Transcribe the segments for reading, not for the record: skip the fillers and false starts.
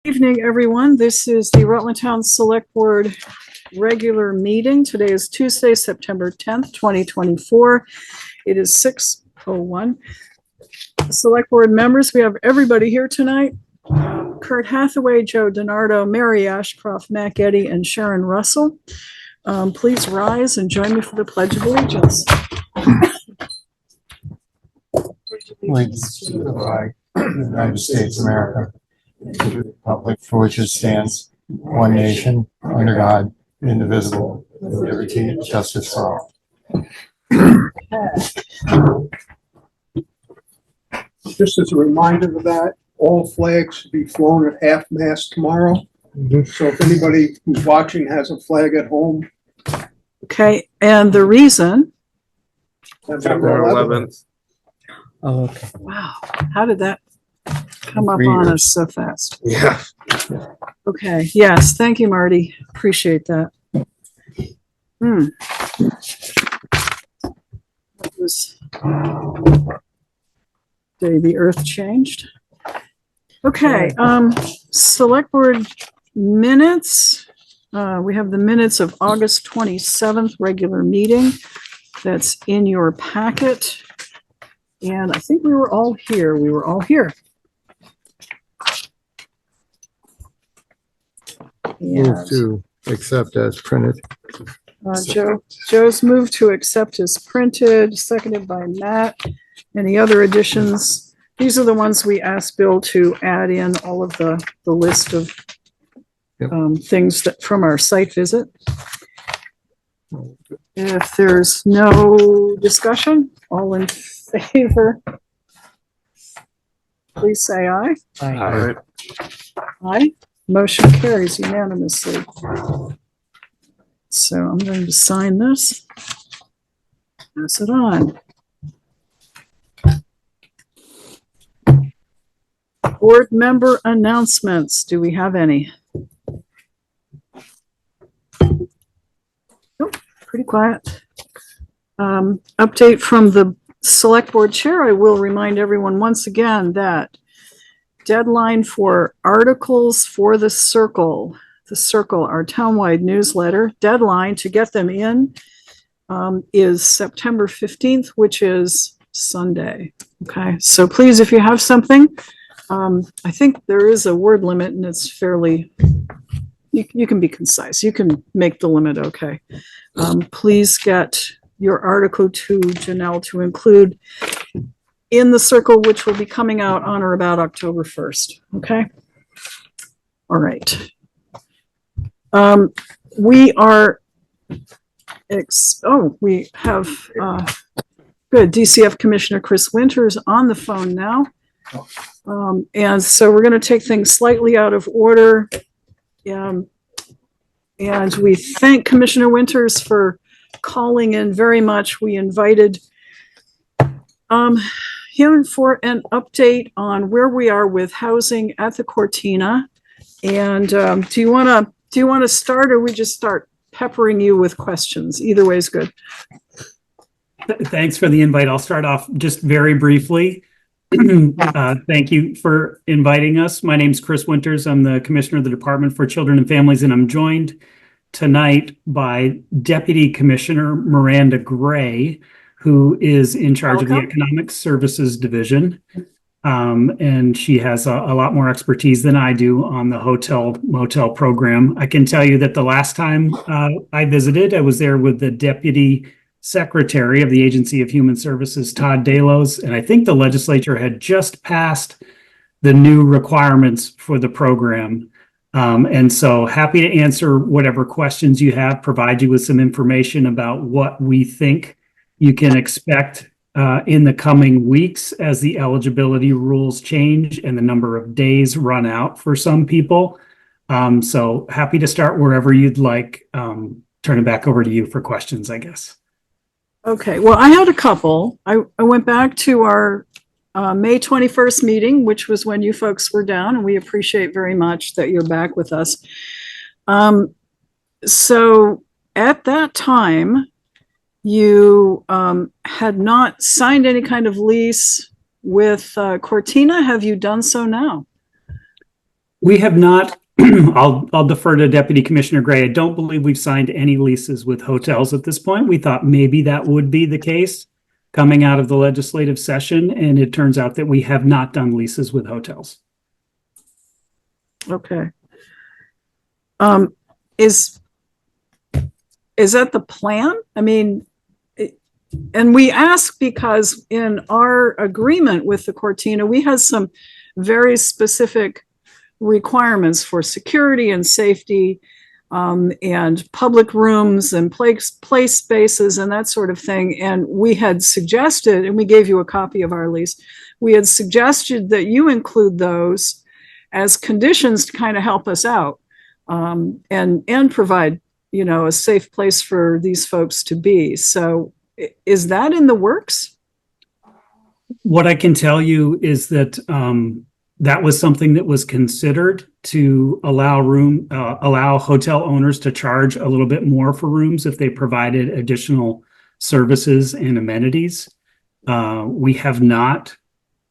Evening, everyone. This is the Rutland Town Select Board regular meeting. Today is Tuesday, September 10th, 2024. It is 6:01. Select Board members, we have everybody here tonight. Kurt Hathaway, Joe DiNardo, Mary Ashcroft, Matt Getty, and Sharon Russell. Please rise and join me for the Pledge of Allegiance. Allegiance to the flag of the United States of America, to the republic for which it stands, one nation, under God, indivisible, with liberty and justice for all. Just as a reminder of that, all flags should be flown at half-mast tomorrow. So if anybody who's watching has a flag at home. Okay, and the reason? September 11th. Oh, okay. Wow, how did that come up on us so fast? Yeah. Okay, yes, thank you, Marty. Appreciate that. It was day the earth changed. Okay, select board minutes. We have the minutes of August 27th regular meeting. That's in your packet. And I think we were all here. We were all here. Move to accept as printed. Joe's moved to accept as printed, seconded by Matt. Any other additions? These are the ones we asked Bill to add in, all of the list of things that from our site visit. If there's no discussion, all in favor, please say aye. Aye. Aye. Motion carries unanimously. So I'm going to sign this. Pass it on. Board member announcements. Do we have any? Nope, pretty quiet. Update from the select board chair. I will remind everyone once again that deadline for articles for the Circle, our townwide newsletter, deadline to get them in is September 15th, which is Sunday. Okay, so please, if you have something, I think there is a word limit and it's fairly, you can be concise. You can make the limit okay. Please get your article to Janelle to include in the Circle, which will be coming out on or about October 1st. Okay. All right. We are, we have, good, DCF Commissioner Chris Winters on the phone now. And so we're going to take things slightly out of order. And we thank Commissioner Winters for calling in very much. We invited him for an update on where we are with housing at the Cortina. And do you want to start, or we just start peppering you with questions? Either way is good. Thanks for the invite. I'll start off just very briefly. Thank you for inviting us. My name is Chris Winters. I'm the Commissioner of the Department for Children and Families, and I'm joined tonight by Deputy Commissioner Miranda Gray, who is in charge of the Economic Services Division. And she has a lot more expertise than I do on the hotel motel program. I can tell you that the last time I visited, I was there with the Deputy Secretary of the Agency of Human Services, Todd Delos, and I think the legislature had just passed the new requirements for the program. And so happy to answer whatever questions you have, provide you with some information about what we think you can expect in the coming weeks as the eligibility rules change and the number of days run out for some people. So happy to start wherever you'd like. Turn it back over to you for questions, I guess. Okay, well, I had a couple. I went back to our May 21st meeting, which was when you folks were down, and we appreciate very much that you're back with us. So at that time, you had not signed any kind of lease with Cortina. Have you done so now? We have not, I'll defer to Deputy Commissioner Gray. I don't believe we've signed any leases with hotels at this point. We thought maybe that would be the case coming out of the legislative session, and it turns out that we have not done leases with hotels. Okay. Is that the plan? I mean, and we ask because in our agreement with the Cortina, we had some very specific requirements for security and safety, and public rooms and play spaces and that sort of thing. And we had suggested, and we gave you a copy of our lease, we had suggested that you include those as conditions to kind of help us out, and provide, you know, a safe place for these folks to be. So is that in the works? What I can tell you is that that was something that was considered to allow hotel owners to charge a little bit more for rooms if they provided additional services and amenities. We have not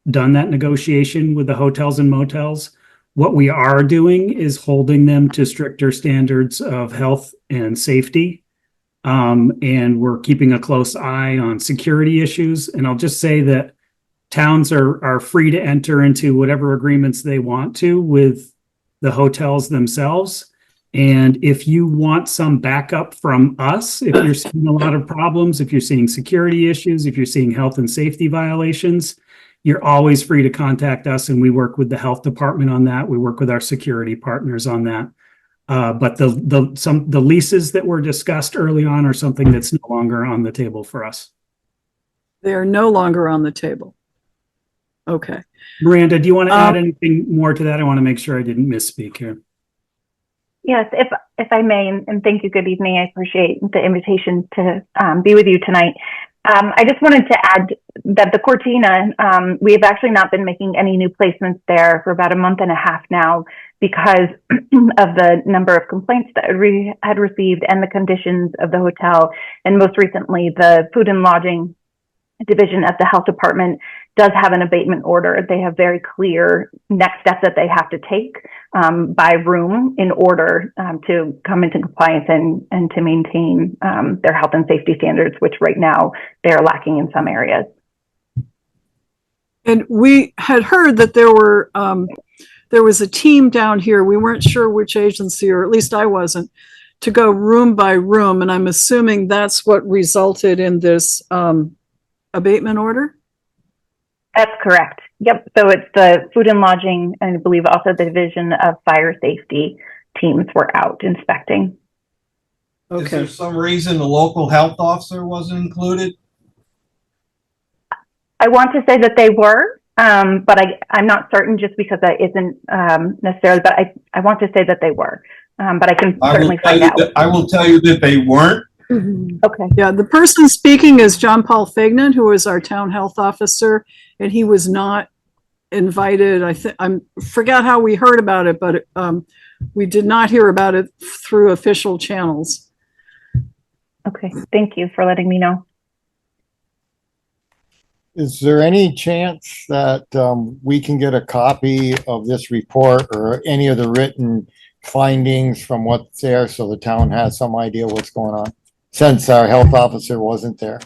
done that negotiation with the hotels and motels. What we are doing is holding them to stricter standards of health and safety. And we're keeping a close eye on security issues. And I'll just say that towns are free to enter into whatever agreements they want to with the hotels themselves. And if you want some backup from us, if you're seeing a lot of problems, if you're seeing security issues, if you're seeing health and safety violations, you're always free to contact us, and we work with the health department on that. We work with our security partners on that. But the leases that were discussed early on are something that's no longer on the table for us. They're no longer on the table. Okay. Miranda, do you want to add anything more to that? I want to make sure I didn't misspeak here. Yes, if I may, and thank you. Good evening. I appreciate the invitation to be with you tonight. I just wanted to add that the Cortina, we have actually not been making any new placements there for about a month and a half now because of the number of complaints that we had received and the conditions of the hotel. And most recently, the food and lodging division at the health department does have an abatement order. They have very clear next steps that they have to take by room in order to come into compliance and to maintain their health and safety standards, which right now they are lacking in some areas. And we had heard that there was a team down here. We weren't sure which agency, or at least I wasn't, to go room by room. And I'm assuming that's what resulted in this abatement order? That's correct. Yep. So it's the food and lodging, and I believe also the division of fire safety teams were out inspecting. Is Okay. there some reason the local health officer wasn't included? I want to say that they were, but I'm not certain just because that isn't necessarily, but I want to say that they were, but I can certainly find out. I will tell you that they weren't. Okay. Yeah, the person speaking is John Paul Faignant, who is our town health officer, and he was not invited. I forgot how we heard about it, but we did not hear about it through official channels. Okay. Thank you for letting me know. Is there any chance that we can get a copy of this report or any of the written findings from what's there so the town has some idea what's going on, since our health officer wasn't there?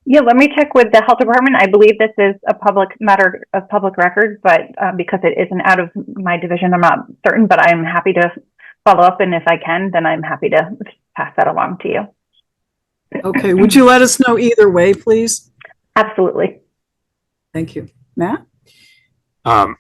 Yeah, let me check with the health department. I believe this is a public matter of public record, but because it isn't out of my division, I'm not certain, but I'm happy to follow up. And if I can, then I'm happy to pass that along to you. Okay, would you let us know either way, please? Absolutely. Thank you. Matt? I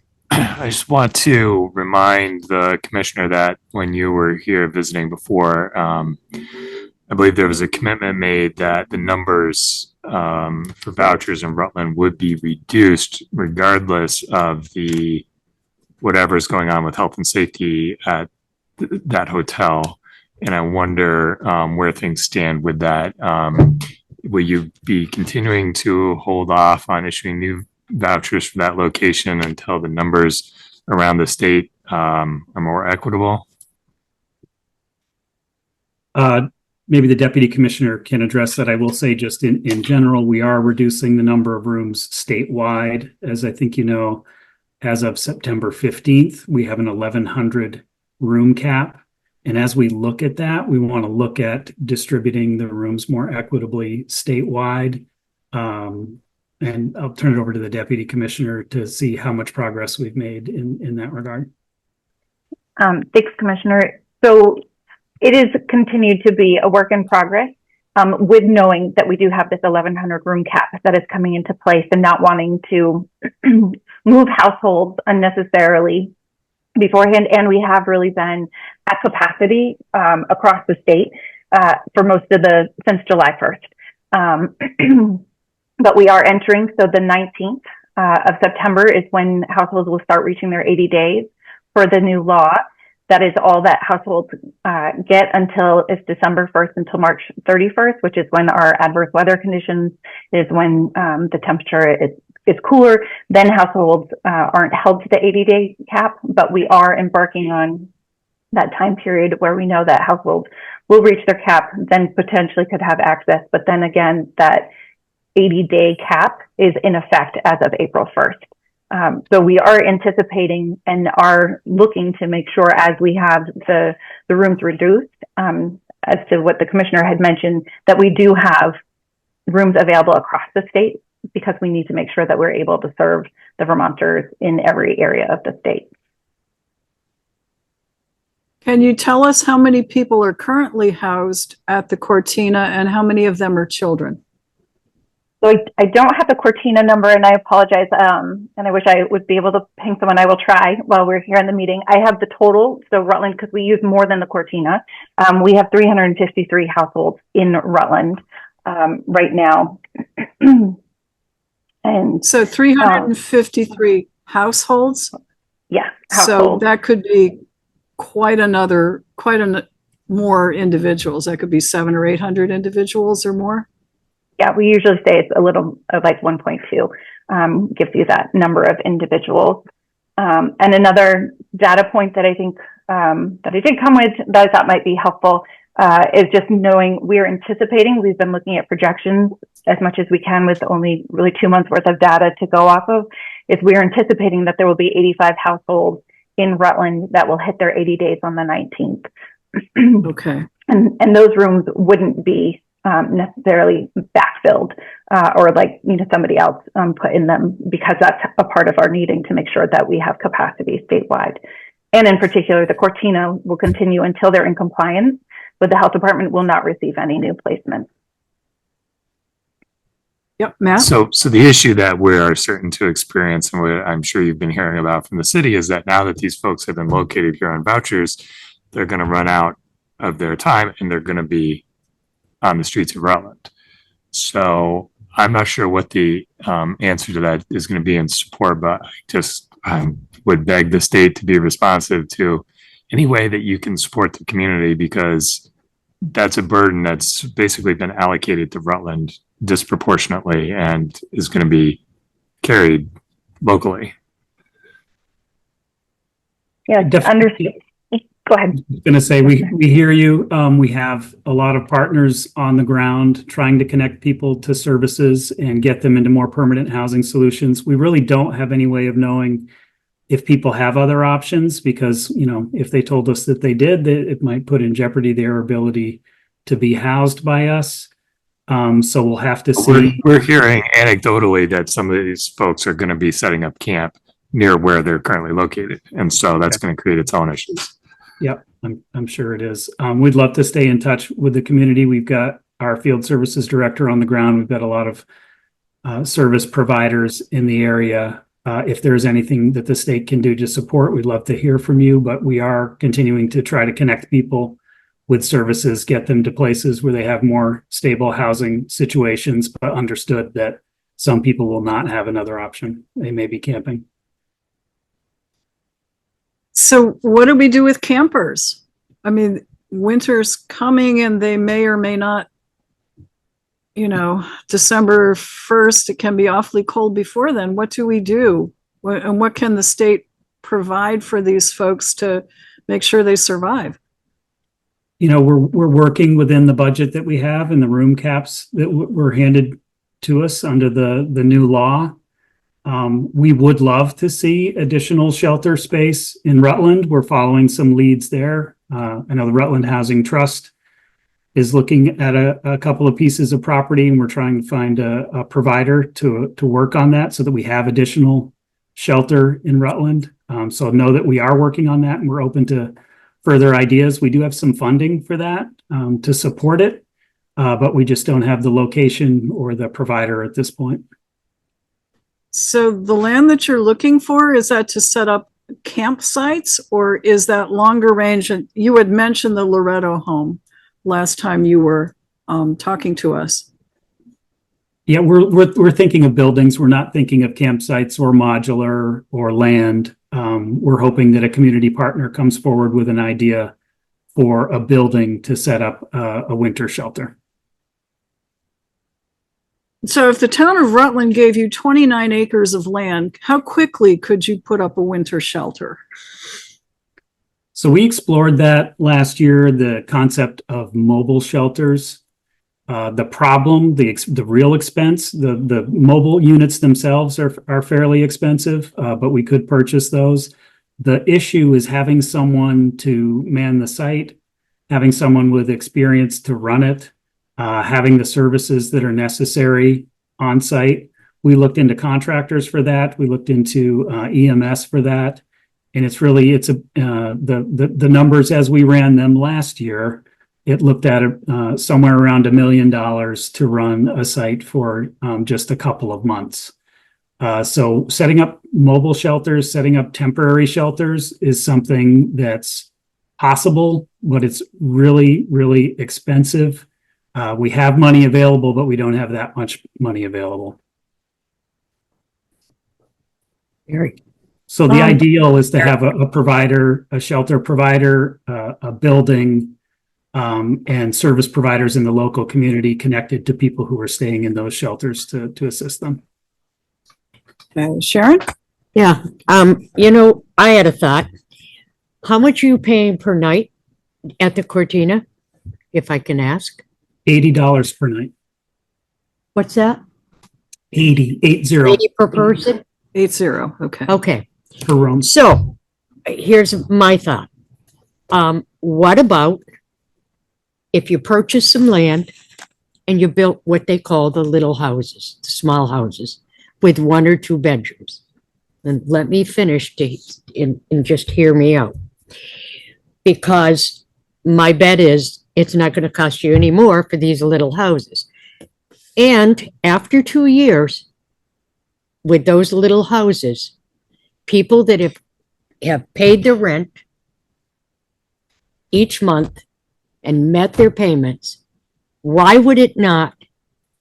just want to remind the commissioner that when you were here visiting before, I believe there was a commitment made that the numbers for vouchers in Rutland would be reduced regardless of whatever's going on with health and safety at that hotel. And I wonder where things stand with that. Will you be continuing to hold off on issuing new vouchers for that location until the numbers around the state are more equitable? Maybe the deputy commissioner can address that. I will say just in general, we are reducing the number of rooms statewide. As I think you know, as of September 15th, we have an 1,100 room cap. And as we look at that, we want to look at distributing the rooms more equitably statewide. And I'll turn it over to the Deputy Commissioner to see how much progress we've made in that regard. Thanks, Commissioner. So it is continued to be a work in progress, with knowing that we do have this 1,100 room cap that is coming into place and not wanting to move households unnecessarily beforehand. And we have really been at capacity across the state for most of since July 1st. But we are entering, so the 19th of September is when households will start reaching their 80 days for the new law. That is all that households get until it's December 1st until March 31st, which is when our adverse weather conditions is when the temperature is cooler. Then households aren't held to the 80-day cap, but we are embarking on that time period where we know that households will reach their cap, then potentially could have access. But then again, that 80-day cap is in effect as of April 1st. So we are anticipating and are looking to make sure as we have the rooms reduced, as to what the commissioner had mentioned, that we do have rooms available across the state, because we need to make sure that we're able to serve the Vermonters in every area of the state. Can you tell us how many people are currently housed at the Cortina and how many of them are children? So I don't have the Cortina number, and I apologize. And I wish I would be able to ping someone. I will try while we're here in the meeting. I have the total. So Rutland, because we use more than the Cortina, we have 353 households in Rutland right now. And so 353 households. Yeah. So that could be quite more individuals. That could be 700 or 800 individuals or more. Yeah, we usually say it's a little like 1.2, gives you that number of individuals. And another data point that I think that I did come with that I thought might be helpful is just knowing we're anticipating, we've been looking at projections as much as we can with only really 2 months worth of data to go off of, is we're anticipating that there will be 85 households in Rutland that will hit their 80 days on the 19th. Okay. And those rooms wouldn't be necessarily backfilled or like, somebody else put in them, because that's a part of our needing to make sure that we have capacity statewide. And in particular, the Cortina will continue until they're in compliance, but the health department will not receive any new placements. Yep, Matt? So the issue that we are certain to experience, and what I'm sure you've been hearing about from the city, is that now that these folks have been located here on vouchers, they're going to run out of their time and they're going to be on the streets of Rutland. So I'm not sure what the answer to that is going to be in support, but I just would beg the state to be responsive to any way that you can support the community, because that's a burden that's basically been allocated to Rutland disproportionately and is going to be carried locally. Yeah, understood. Go ahead. I was going to say, we hear you. We have a lot of partners on the ground trying to connect people to services and get them into more permanent housing solutions. We really don't have any way of knowing if people have other options, because, if they told us that they did, it might put in jeopardy their ability to be housed by us. So we'll have to see. We're hearing anecdotally that some of these folks are going to be setting up camp near where they're currently located. And so that's going to create its own issues. Yep, I'm sure it is. We'd love to stay in touch with the community. We've got our field services director on the ground. We've got a lot of service providers in the area. If there's anything that the state can do to support, we'd love to hear from you, but we are continuing to try to connect people with services, get them to places where they have more stable housing situations, but understood that some people will not have another option. They may be camping. So what do we do with campers? I mean, winter's coming and they may or may not, December 1st, it can be awfully cold before then. What do we do? And what can the state provide for these folks to make sure they survive? We're working within the budget that we have and the room caps that were handed to us under the new law. We would love to see additional shelter space in Rutland. We're following some leads there. I know the Rutland Housing Trust is looking at a couple of pieces of property, and we're trying to find a provider to work on that so that we have additional shelter in Rutland. So know that we are working on that, and we're open to further ideas. We do have some funding for that to support it, but we just don't have the location or the provider at this point. So the land that you're looking for, is that to set up campsites, or is that longer range? And you had mentioned the Loretto home last time you were talking to us. Yeah, we're thinking of buildings. We're not thinking of campsites or modular or land. We're hoping that a community partner comes forward with an idea for a building to set up a winter shelter. So if the town of Rutland gave you 29 acres of land, how quickly could you put up a winter shelter? So we explored that last year, the concept of mobile shelters. The problem, the real expense, the mobile units themselves are fairly expensive, but we could purchase those. The issue is having someone to man the site, having someone with experience to run it, having the services that are necessary on site. We looked into contractors for that. We looked into EMS for that. And the numbers as we ran them last year, it looked at somewhere around $1 million to run a site for just a couple of months. So setting up mobile shelters, setting up temporary shelters is something that's possible, but it's really, really expensive. We have money available, but we don't have that much money available. So the ideal is to have a provider, a shelter provider, a building, and service providers in the local community connected to people who are staying in those shelters to assist them. Sharon? Yeah, I had a thought. How much are you paying per night at the Cortina, if I can ask? $80 per night. What's that? 80 80 per person? 80, okay. Okay, per room. so here's my thought. What about if you purchase some land and you built what they call the little houses, the small houses with 1 or 2 bedrooms? And let me finish and just hear me out. Because my bet is it's not going to cost you any more for these little houses. And after 2 years with those little houses, people that have paid their rent each month and met their payments, why would it not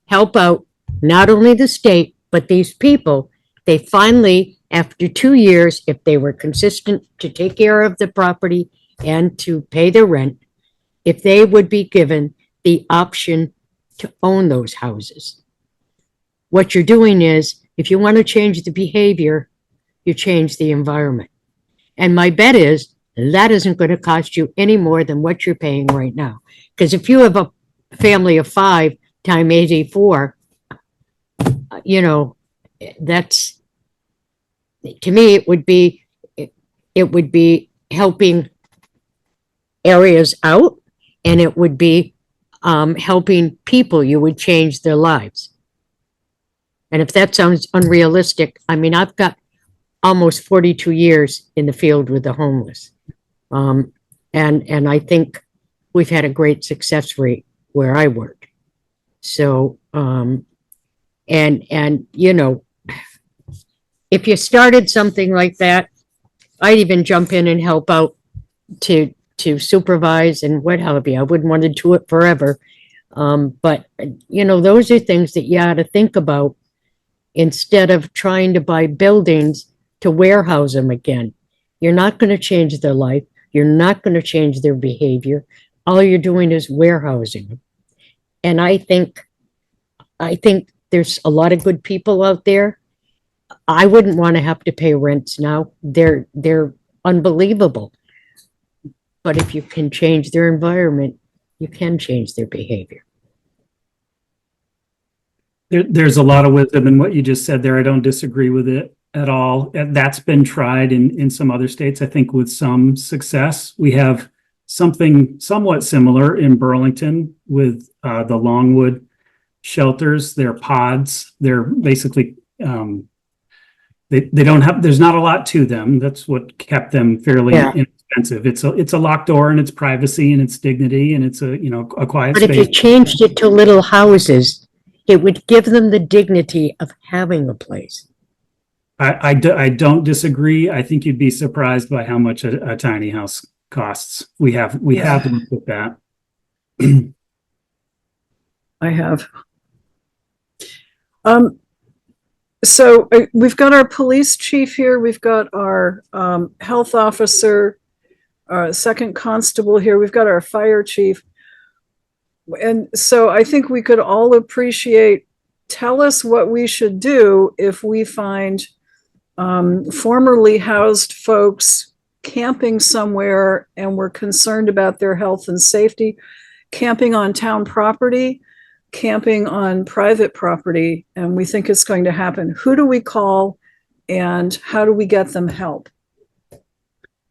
help out not only the state, but these people? They finally, after 2 years, if they were consistent to take care of the property and to pay their rent, if they would be given the option to own those houses. What you're doing is, if you want to change the behavior, you change the environment. And my bet is that isn't going to cost you any more than what you're paying right now. Because if you have a family of 5 times 84, that's, to me, it would be helping areas out, and it would be helping people. You would change their lives. And if that sounds unrealistic, I mean, I've got almost 42 years in the field with the homeless. And I think we've had a great success rate where I work. So, if you started something like that, I'd even jump in and help out to supervise and what have you. I wouldn't want to do it forever. But those are things that you ought to think about instead of trying to buy buildings to warehouse them again. You're not going to change their life. You're not going to change their behavior. All you're doing is warehousing them. And I think there's a lot of good people out there. I wouldn't want to have to pay rents now. They're unbelievable. But if you can change their environment, you can change their behavior. There's a lot of wisdom in what you just said there. I don't disagree with it at all. That's been tried in some other states, I think, with some success. We have something somewhat similar in Burlington with the Longwood shelters. They're pods. They're basically they don't have. There's not a lot to them. That's what kept them fairly Yeah. inexpensive. It's a locked door, and it's privacy, and it's dignity, and it's a quiet But if you space. changed it to little houses, it would give them the dignity of having a place. I don't disagree. I think you'd be surprised by how much a tiny house costs. We have looked at that. I have. So we've got our police chief here. We've got our health officer, second constable here. We've got our fire chief. And so I think we could all appreciate, tell us what we should do if we find formerly housed folks camping somewhere and we're concerned about their health and safety, camping on town property, camping on private property, and we think it's going to happen. Who do we call and how do we get them help?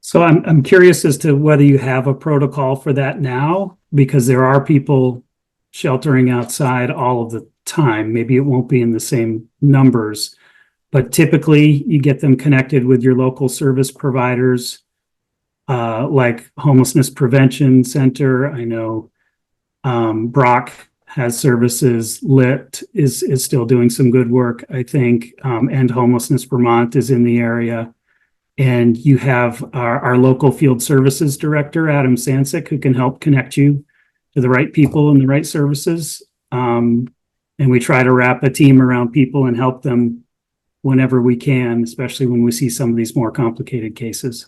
So I'm curious as to whether you have a protocol for that now, because there are people sheltering outside all of the time. Maybe it won't be in the same numbers, but typically you get them connected with your local service providers, like Homelessness Prevention Center. I know Brock has services. Lit is still doing some good work, I think. And Homelessness Vermont is in the area. And you have our local field services director, Adam Sansick, who can help connect you to the right people and the right services. And we try to wrap a team around people and help them whenever we can, especially when we see some of these more complicated cases.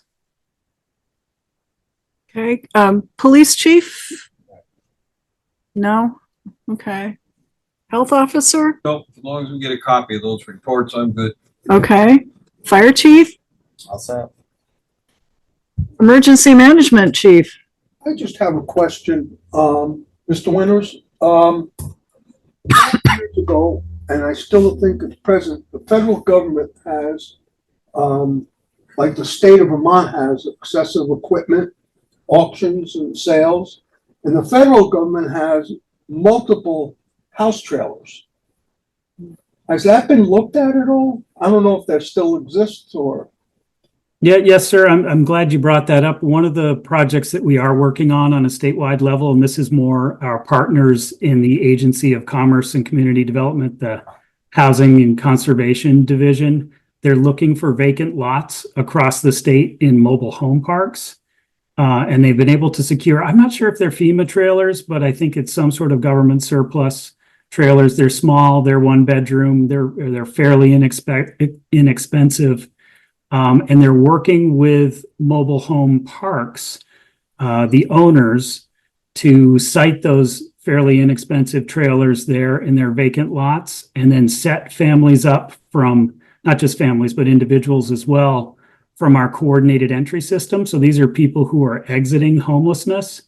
Okay, police chief? No? Okay. Health officer? So as long as we get a copy of those reports, I'm good. Okay. Fire chief? All set. Emergency management chief? I just have a question, Mr. Winters. Years ago, and I still think it's present, the federal government has, like the state of Vermont has, excessive equipment auctions and sales, and the federal government has multiple house trailers. Has that been looked at all? I don't know if that still exists or. Yes, sir. I'm glad you brought that up. One of the projects that we are working on a statewide level, and this is more our partners in the Agency of Commerce and Community Development, the Housing and Conservation Division. They're looking for vacant lots across the state in mobile home parks. And they've been able to secure, I'm not sure if they're FEMA trailers, but I think it's some sort of government surplus trailers. They're small, they're one bedroom, they're fairly inexpensive. And they're working with mobile home parks, the owners, to site those fairly inexpensive trailers there in their vacant lots, and then set families up from, not just families, but individuals as well, from our coordinated entry system. So these are people who are exiting homelessness,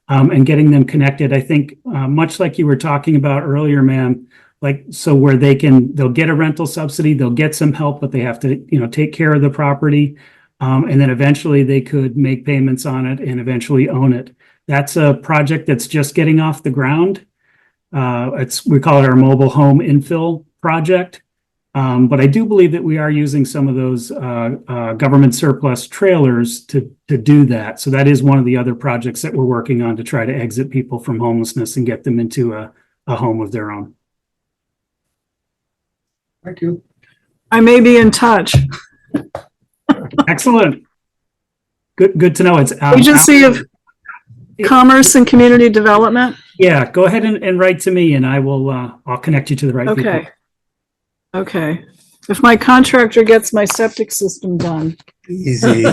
and getting them connected. I think much like you were talking about earlier, ma'am, like, so where they'll get a rental subsidy, they'll get some help, but they have to, take care of the property. And then eventually they could make payments on it and eventually own it. That's a project that's just getting off the ground. We call it our mobile home infill project. But I do believe that we are using some of those government surplus trailers to do that. So that is one of the other projects that we're working on to try to exit people from homelessness and get them into a home of their own. Thank you. I may be in touch. Excellent. Good to know. It's Agency of Commerce and Community Development? Yeah, go ahead and write to me and I'll connect you to the right people. Okay. Okay. If my contractor gets my septic system done, Easy.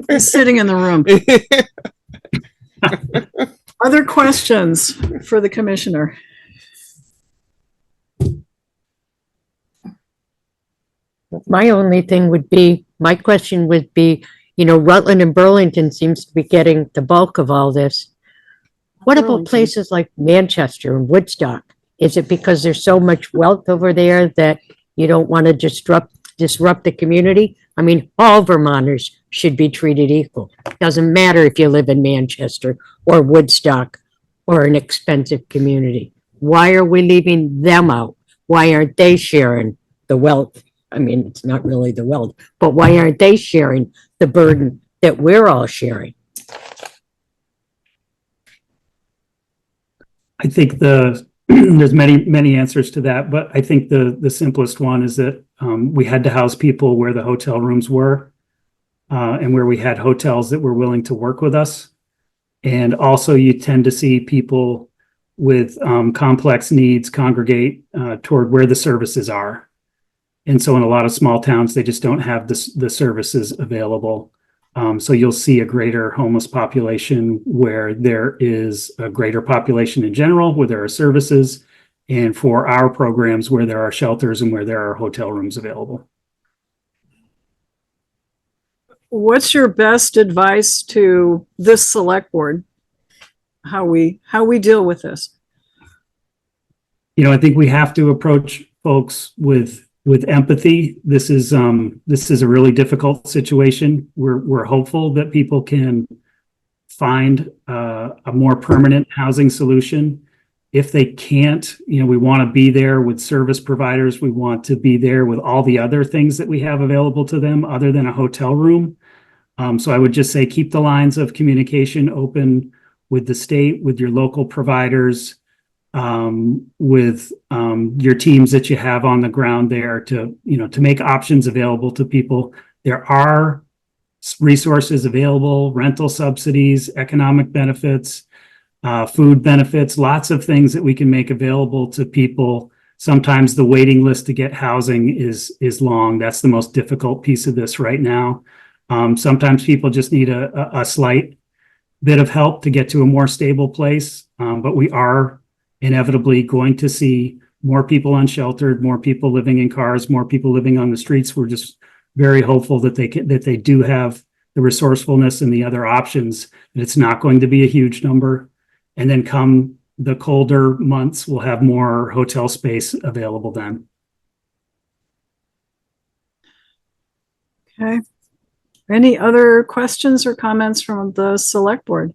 he's sitting in the room. Other questions for the commissioner? My question would be, Rutland and Burlington seems to be getting the bulk of all this. What about Burlington. places like Manchester and Woodstock? Is it because there's so much wealth over there that you don't want to disrupt the community? I mean, all Vermonters should be treated equal. Doesn't matter if you live in Manchester or Woodstock or an expensive community. Why are we leaving them out? Why aren't they sharing the wealth? I mean, it's not really the wealth, but why aren't they sharing the burden that we're all sharing? I think there's many answers to that, but I think the simplest one is that we had to house people where the hotel rooms were, and where we had hotels that were willing to work with us. And also you tend to see people with complex needs congregate toward where the services are. And so in a lot of small towns, they just don't have the services available. So you'll see a greater homeless population where there is a greater population in general, where there are services, and for our programs where there are shelters and where there are hotel rooms available. What's your best advice to this select board? How we deal with this? You know, I think we have to approach folks with empathy. This is a really difficult situation. We're hopeful that people can find a more permanent housing solution. If they can't, you know, we want to be there with service providers. We want to be there with all the other things that we have available to them other than a hotel room. So I would just say keep the lines of communication open with the state, with your local providers, with your teams that you have on the ground there to make options available to people. There are resources available, rental subsidies, economic benefits, food benefits, lots of things that we can make available to people. Sometimes the waiting list to get housing is long. That's the most difficult piece of this right now. Sometimes people just need a slight bit of help to get to a more stable place, but we are inevitably going to see more people unsheltered, more people living in cars, more people living on the streets. We're just very hopeful that they do have the resourcefulness and the other options, that it's not going to be a huge number. And then come the colder months, we'll have more hotel space available then. Okay. Any other questions or comments from the select board?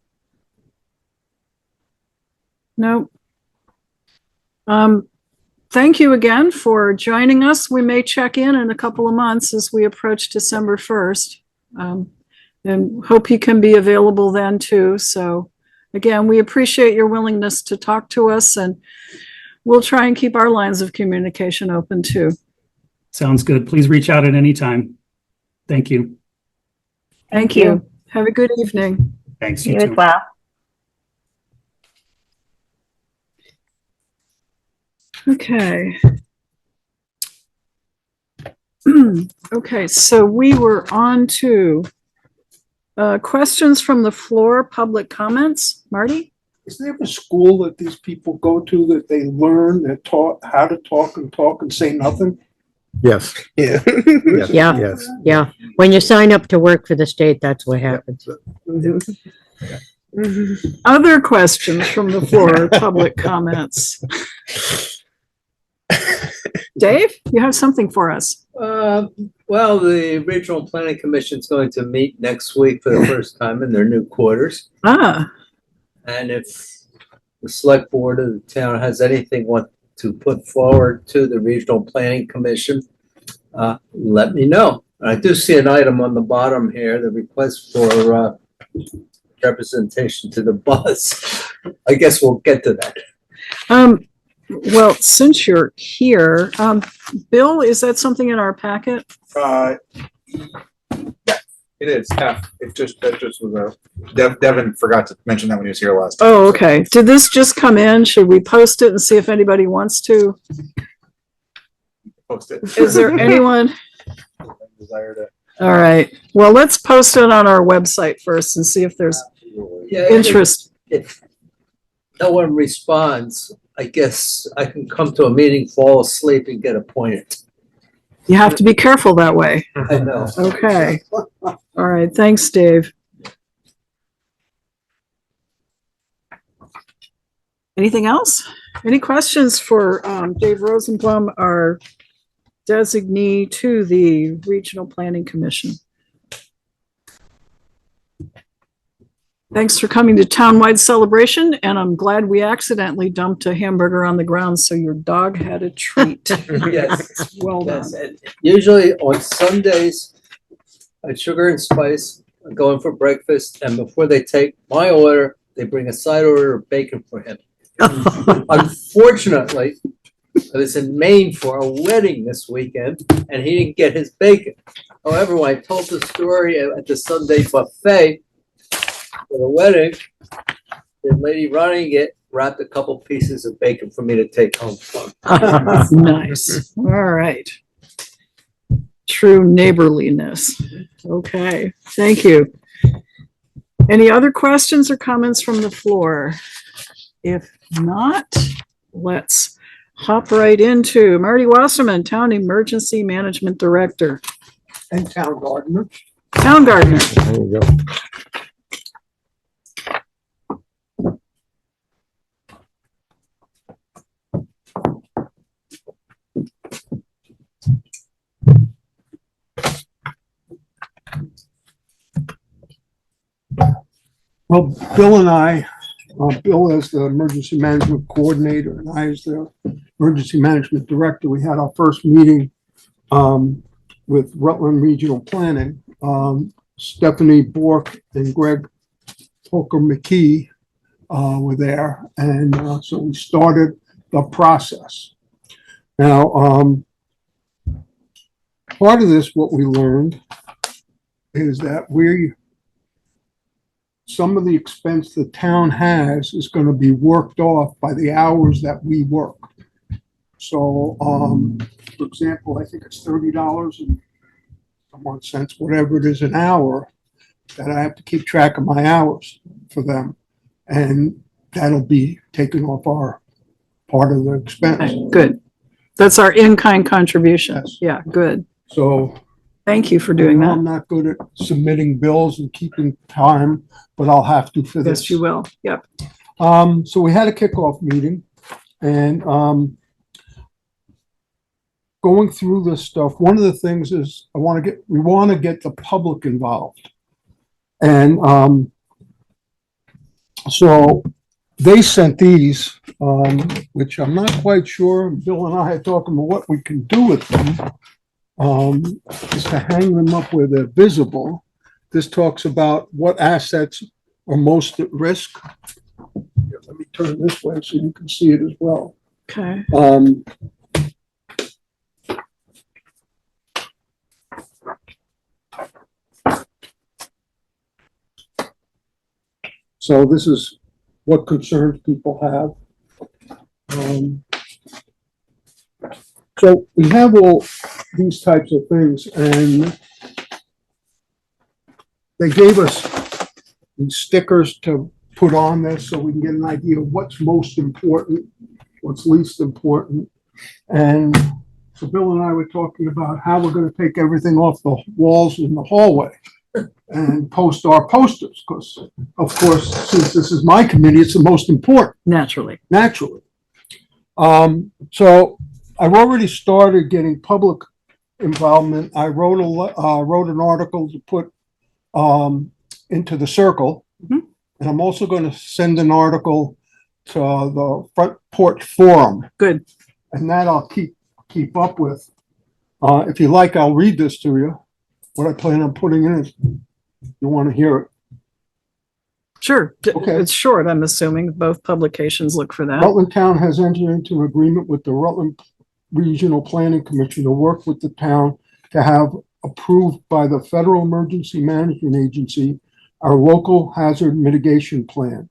No. Thank you again for joining us. We may check in a couple of months as we approach December 1st. And hope you can be available then too. So again, we appreciate your willingness to talk to us, and we'll try and keep our lines of communication open too. Sounds good. Please reach out at any time. Thank you. Thank you. Have a good evening. Thanks. You You as too. well. Okay. Okay, so we were on to questions from the floor, public comments. Marty? Is there a school that these people go to that they learn, they're taught how to talk and say nothing? Yes. Yeah. Yeah. Yes. Yeah, when you sign up to work for the state, that's what happens. Other questions from the floor, public comments. Dave, you have something for us? Well, the Regional Planning Commission is going to meet next week for the first time in their new quarters. Ah, And if the select board of the town has anything want to put forward to the Regional Planning Commission, let me know. I do see an item on the bottom here, the request for representation to the bus. I guess we'll get to that. well, since you're here, Bill, is that something in our packet? Yeah, it is. Yeah, that just was Devin forgot to mention that when he was here last time. Oh, okay. Did this just come in? Should we post it and see if anybody wants to? Post it. Is there anyone? Desire to. All right. Well, let's post it on our website first and see if there's Yeah, interest. If no one responds, I guess I can come to a meeting, fall asleep, and get appointed. You have to be careful that way. I know. Okay. All right. Thanks, Dave. Anything else? Any questions for Dave Rosenblum, our designee to the Regional Planning Commission? Thanks for coming to Townwide Celebration, and I'm glad we accidentally dumped a hamburger on the ground, so your dog had a treat. Yes. Well done. Yes, and usually on Sundays, at Sugar and Spice, I go in for breakfast, and before they take my order, they bring a side order of bacon for him. Unfortunately, I was in Maine for a wedding this weekend, and he didn't get his bacon. However, when I told the story at the Sunday buffet for the wedding, the lady running it wrapped a couple pieces of bacon for me to take home. Nice. All right. True neighborliness. Okay, thank you. Any other questions or comments from the floor? If not, let's hop right into Marty Wasserman, Town Emergency Management Director. And town gardener. Town Gardener. There you go. Well, Bill and I, Bill as the emergency management coordinator and I as the emergency management director, we had our first meeting with Rutland Regional Planning. Stephanie Bork and Greg Holker McKee were there, and so we started the process. Now, part of this, what we learned is that some of the expense the town has is going to be worked off by the hours that we work. So, for example, I think it's $30.01, whatever it is an hour, that I have to keep track of my hours for them. And that'll be taken off our part of the expense. Okay, good. That's our in-kind contribution. Yes. Yeah, good. So Thank you for doing I'm that. not good at submitting bills and keeping time, but I'll have to for this. Yes, you will. Yep. So we had a kickoff meeting, and going through this stuff, one of the things is we want to get the public involved. And so they sent these, which I'm not quite sure, Bill and I are talking about what we can do with them. Is to hang them up where they're visible. This talks about what assets are most at risk. Here, let me turn this way so you can see it as well. Okay. So this is what concerns people have. So we have all these types of things, and they gave us these stickers to put on this so we can get an idea of what's most important, what's least important. And so Bill and I were talking about how we're going to take everything off the walls in the hallway and post our posters, because of course, since this is my committee, it's the most important, Naturally. So I've already started getting public involvement. I wrote an article to put into the Circle, Mhm. and I'm also going to send an article to the Front Porch Forum, Good. and that I'll keep up with. If you like, I'll read this to you. What I plan on putting in it. You want to hear it? Sure. Okay. It's short, I'm assuming. Both publications look for that. Rutland Town has entered into an agreement with the Rutland Regional Planning Commission to work with the town to have approved by the Federal Emergency Management Agency our local hazard mitigation plan.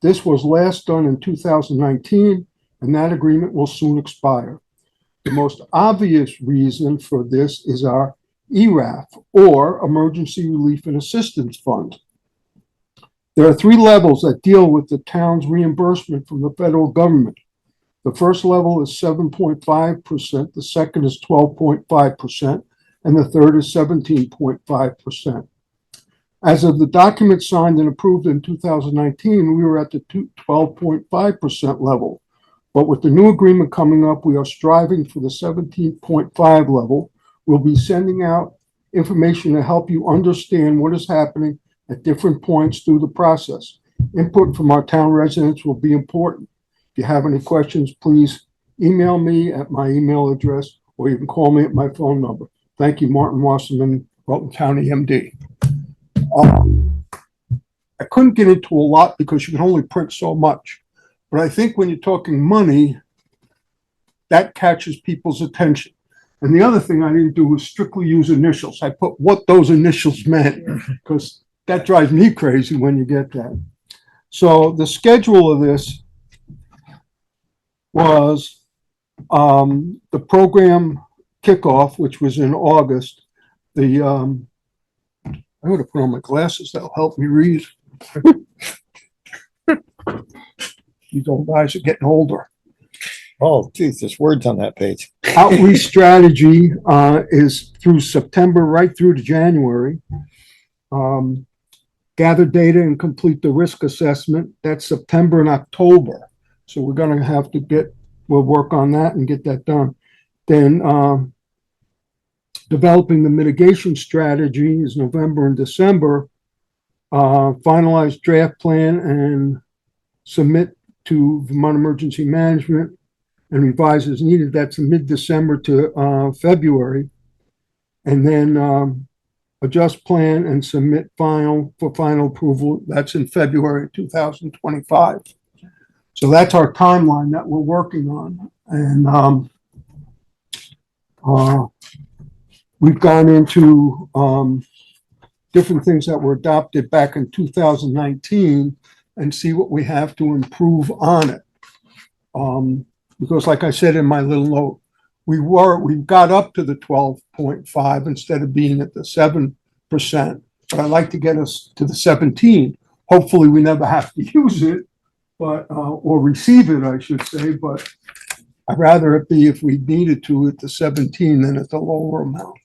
This was last done in 2019, and that agreement will soon expire. The most obvious reason for this is our ERAF, or Emergency Relief and Assistance Fund. There are three levels that deal with the town's reimbursement from the federal government. The first level is 7.5%, the second is 12.5%, and the third is 17.5%. As of the document signed and approved in 2019, we were at the 12.5% level. But with the new agreement coming up, we are striving for the 17.5 level. We'll be sending out information to help you understand what is happening at different points through the process. Input from our town residents will be important. If you have any questions, please email me at my email address, or you can call me at my phone number. Thank you, Martin Wasserman, Rutland County MD. I couldn't get into a lot because you can only print so much. But I think when you're talking money, that catches people's attention. And the other thing I didn't do was strictly use initials. I put what those initials meant, because that drives me crazy when you get that. So the schedule of this was the program kickoff, which was in August. I'm going to put on my glasses. That'll help me read. These old guys are getting older. Oh, geez, there's words on that page. Outreach strategy is through September right through to January. Gather data and complete the risk assessment. That's September and October. So we're going to have to we'll work on that and get that done. Then developing the mitigation strategy is November and December. Finalize draft plan and submit to Vermont Emergency Management and revise as needed. That's mid-December to February. And then adjust plan and submit for final approval. That's in February 2025. So that's our timeline that we're working on. And we've gone into different things that were adopted back in 2019 and see what we have to improve on it. Because like I said in my little note, we got up to the 12.5 instead of being at the 7%, but I'd like to get us to the 17. Hopefully we never have to use it, but, or receive it, I should say, but I'd rather it be, if we needed to, at the 17 than at the lower amount.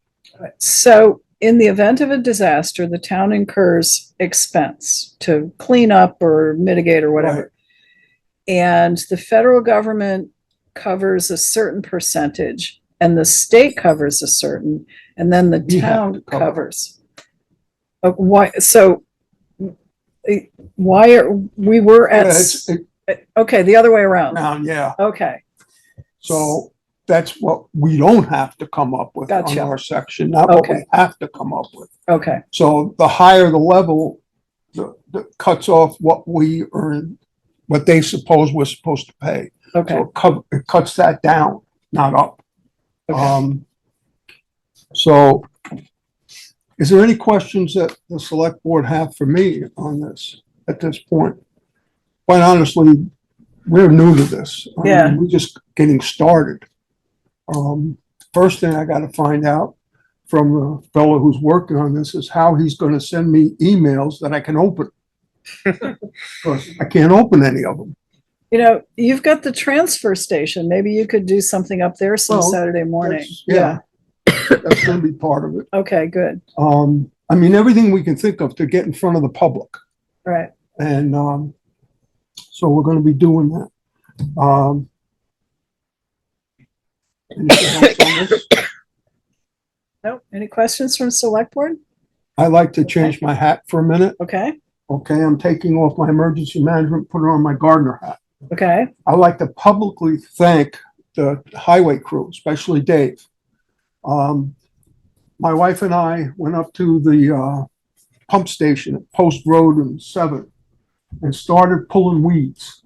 So in the event of a disaster, the town incurs expense to clean up or mitigate or whatever. Right. And the federal government covers a certain percentage and the state covers a certain, and then the We have town to cover. covers. Why, so why are, we were at, okay, the other way around. Yeah. Okay, So that's what we don't have to come up with on Gotcha. our section, not what we Okay. have to come up with. okay, So the higher the level, the cuts off what we earn, what they suppose we're supposed to pay. okay. So it cuts that down, not up. Okay. So is there any questions that the select board have for me on this at this point? Quite honestly, we're new to this. Yeah. We're just getting started. First thing I gotta find out from the fellow who's working on this is how he's gonna send me emails that I can open. Because I can't open any of them. You know, you've got the transfer station. Maybe you could do something up there some Well, Saturday morning. That's- Yeah, that's gonna be part of it. Okay, good. I mean, everything we can think of to get in front of the public. Right. And, so we're gonna be doing that. Anything else on this? No, any questions from select board? I like to change my hat for a minute. Okay, Okay, I'm taking off my emergency management, putting on my gardener hat. okay, I'd like to publicly thank the highway crew, especially Dave. My wife and I went up to the pump station at Post Road and 7th and started pulling weeds.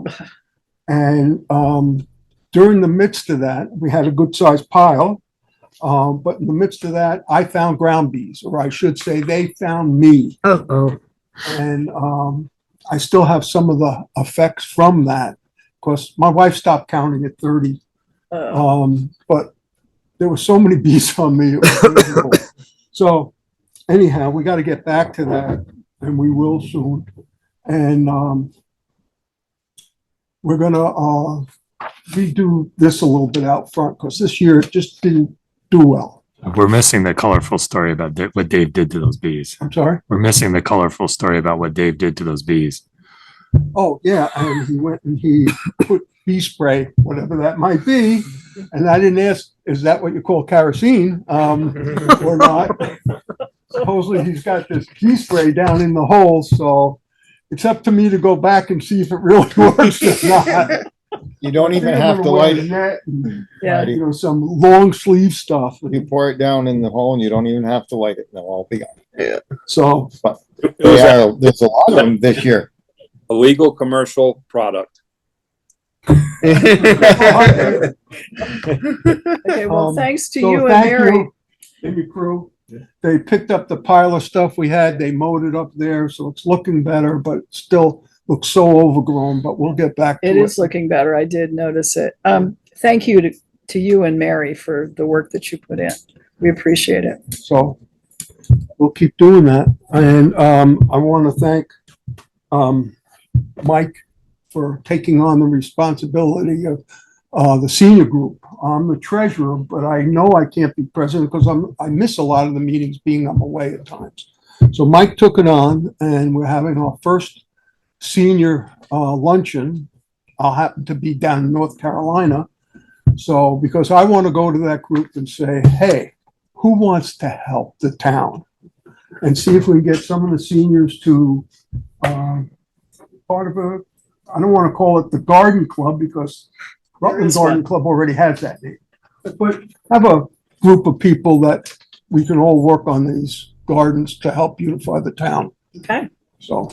And during the midst of that, we had a good sized pile. But in the midst of that, I found ground bees, or I should say they found me. Uh-oh. And I still have some of the effects from that. Because my wife stopped counting at 30. But there were so many bees on me. It was miserable. So anyhow, we got to get back to that, and we will soon. And we're gonna redo this a little bit out front, because this year it just didn't do well. We're missing the colorful story about what Dave did to those bees. I'm sorry? We're missing the colorful story about what Dave did to those bees. Oh, yeah, and he went and he put bee spray, whatever that might be, and I didn't ask, is that what you call kerosene, or not? Supposedly he's got this bee spray down in the hole, so it's up to me to go back and see if it really works or not. You don't even have to light it. Yeah. You know, some long sleeve stuff. You pour it down in the hole and you don't even have to light it. They'll all be gone. So, Yeah, there's a lot of them this year. A legal commercial product. Okay, well, thanks to so you and thank Mary. you and your crew. They picked up the pile of stuff we had. They mowed it up there, so it's looking better, but it still looks so overgrown, but we'll get back to it. It is looking better. I did notice it. Thank you to you and Mary for the work that you put in. We appreciate it. So we'll keep doing that. And I want to thank Mike for taking on the responsibility of the senior group. I'm the treasurer, but I know I can't be president because I miss a lot of the meetings being I'm away at times. So Mike took it on, and we're having our first senior luncheon. I'll happen to be down in North Carolina. So because I want to go to that group and say, hey, who wants to help the town? And see if we can get some of the seniors to part of a, I don't want to call it the garden club because Rutland Garden Club already has that name. But have a group of people that we can all work on these gardens to help beautify the town. Okay. So,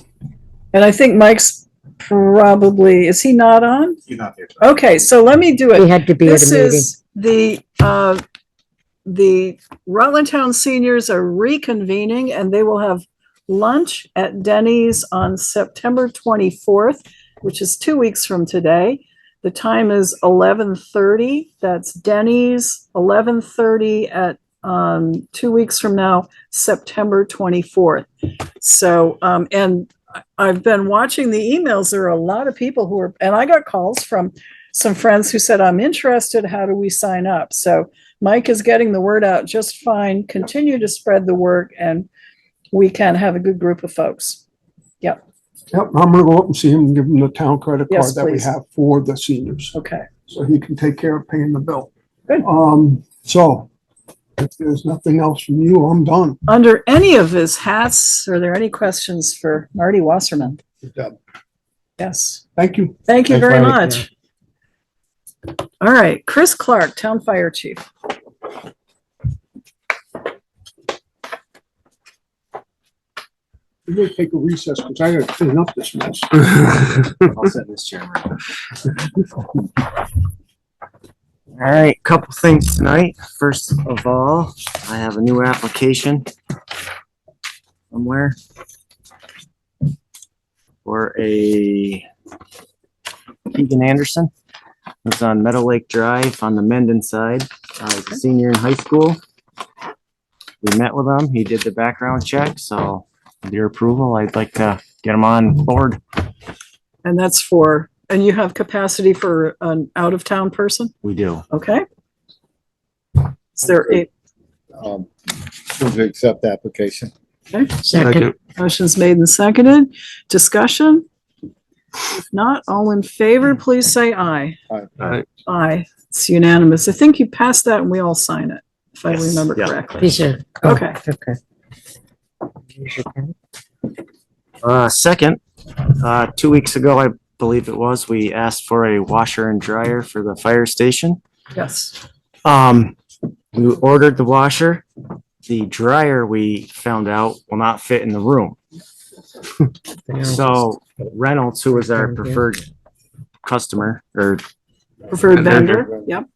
And I think Mike's probably, is he not on? He's not here. Okay, so let me do We it. had to be at This a meeting. is the Rutland Town seniors are reconvening and they will have lunch at Denny's on September 24th, which is 2 weeks from today. The time is 11:30. That's Denny's, 11:30 at 2 weeks from now, September 24th. So, and I've been watching the emails. There are a lot of people who are, and I got calls from some friends who said, I'm interested. How do we sign up? So Mike is getting the word out just fine. Continue to spread the word and we can have a good group of folks. Yep. yep, I'm gonna go up and see him and give him the town credit Yes, card that we please. have for the seniors. Okay. So he can take care of paying the bill. Good. So if there's nothing else from you, I'm done. Under any of his hats, are there any questions for Marty Wasserman? Good job. Yes. Thank you. Thank you Thanks, very Marty. much. All right, Chris Clark, Town Fire Chief. We're gonna take a recess because I gotta clean up this mess. I'll set this chair. All right, couple things tonight. First of all, I have a new application somewhere for a Keegan Anderson. It's on Meadow Lake Drive on the Mendon side. He's a senior in high school. We met with him. He did the background check, so with your approval, I'd like to get him on board. And that's for, and you have capacity for an out-of-town person? We do. Okay. Is there a, Move to accept the application. Second, motion's made and seconded? Discussion? If not, all in favor, please say aye. Aye. Aye. It's unanimous. I think you passed that and we all sign it, if I Yes. remember Yeah. correctly. these are. Okay. Okay. Second, 2 weeks ago, I believe it was, we asked for a washer and dryer for the fire station. Yes. We ordered the washer. The dryer, we found out, will not fit in the room. So Reynolds, who is our preferred customer or Preferred vendor? Yep.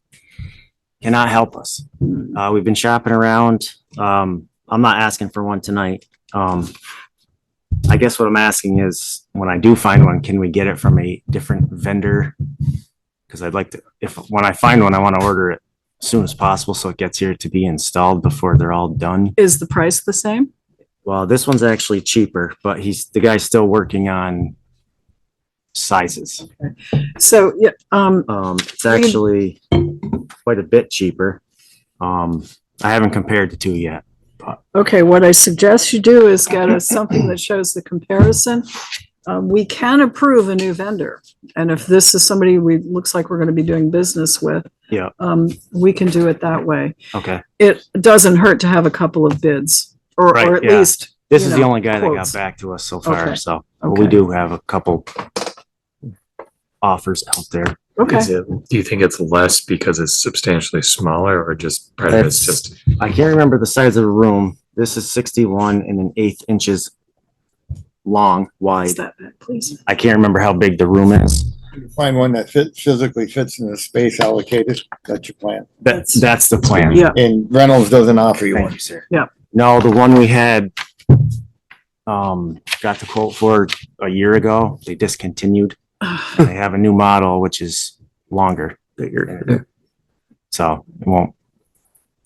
cannot help us. We've been shopping around. I'm not asking for one tonight. I guess what I'm asking is when I do find one, can we get it from a different vendor? Cause I'd like to, when I find one, I want to order it as soon as possible. So it gets here to be installed before they're all done. Is the price the same? Well, this one's actually cheaper, but the guy's still working on sizes. So, yeah, It's actually quite a bit cheaper. I haven't compared the two yet. Okay, what I suggest you do is get us something that shows the comparison. We can approve a new vendor, and if this is somebody looks like we're going to be doing business with, Yeah. We can do it that way. Okay. It doesn't hurt to have a couple of bids, or Right, at yeah. least. This you is know, the only guy that quotes. got back to us so far, Okay. so Okay. we do have a couple offers out there. Okay. Do you think it's less because it's substantially smaller or just part of it's It's- just? I can't remember the size of the room. This is 61 and an 1/8 inches long, wide. Is that it, please? I can't remember how big the room is. Find one that physically fits in the space allocated. That's your plan. That's the plan. Yeah. And Reynolds doesn't offer you Thank one. you, sir. Yeah. No, the one we had, got the quote for a year ago. They discontinued. They have a new model, which is longer, bigger. So it won't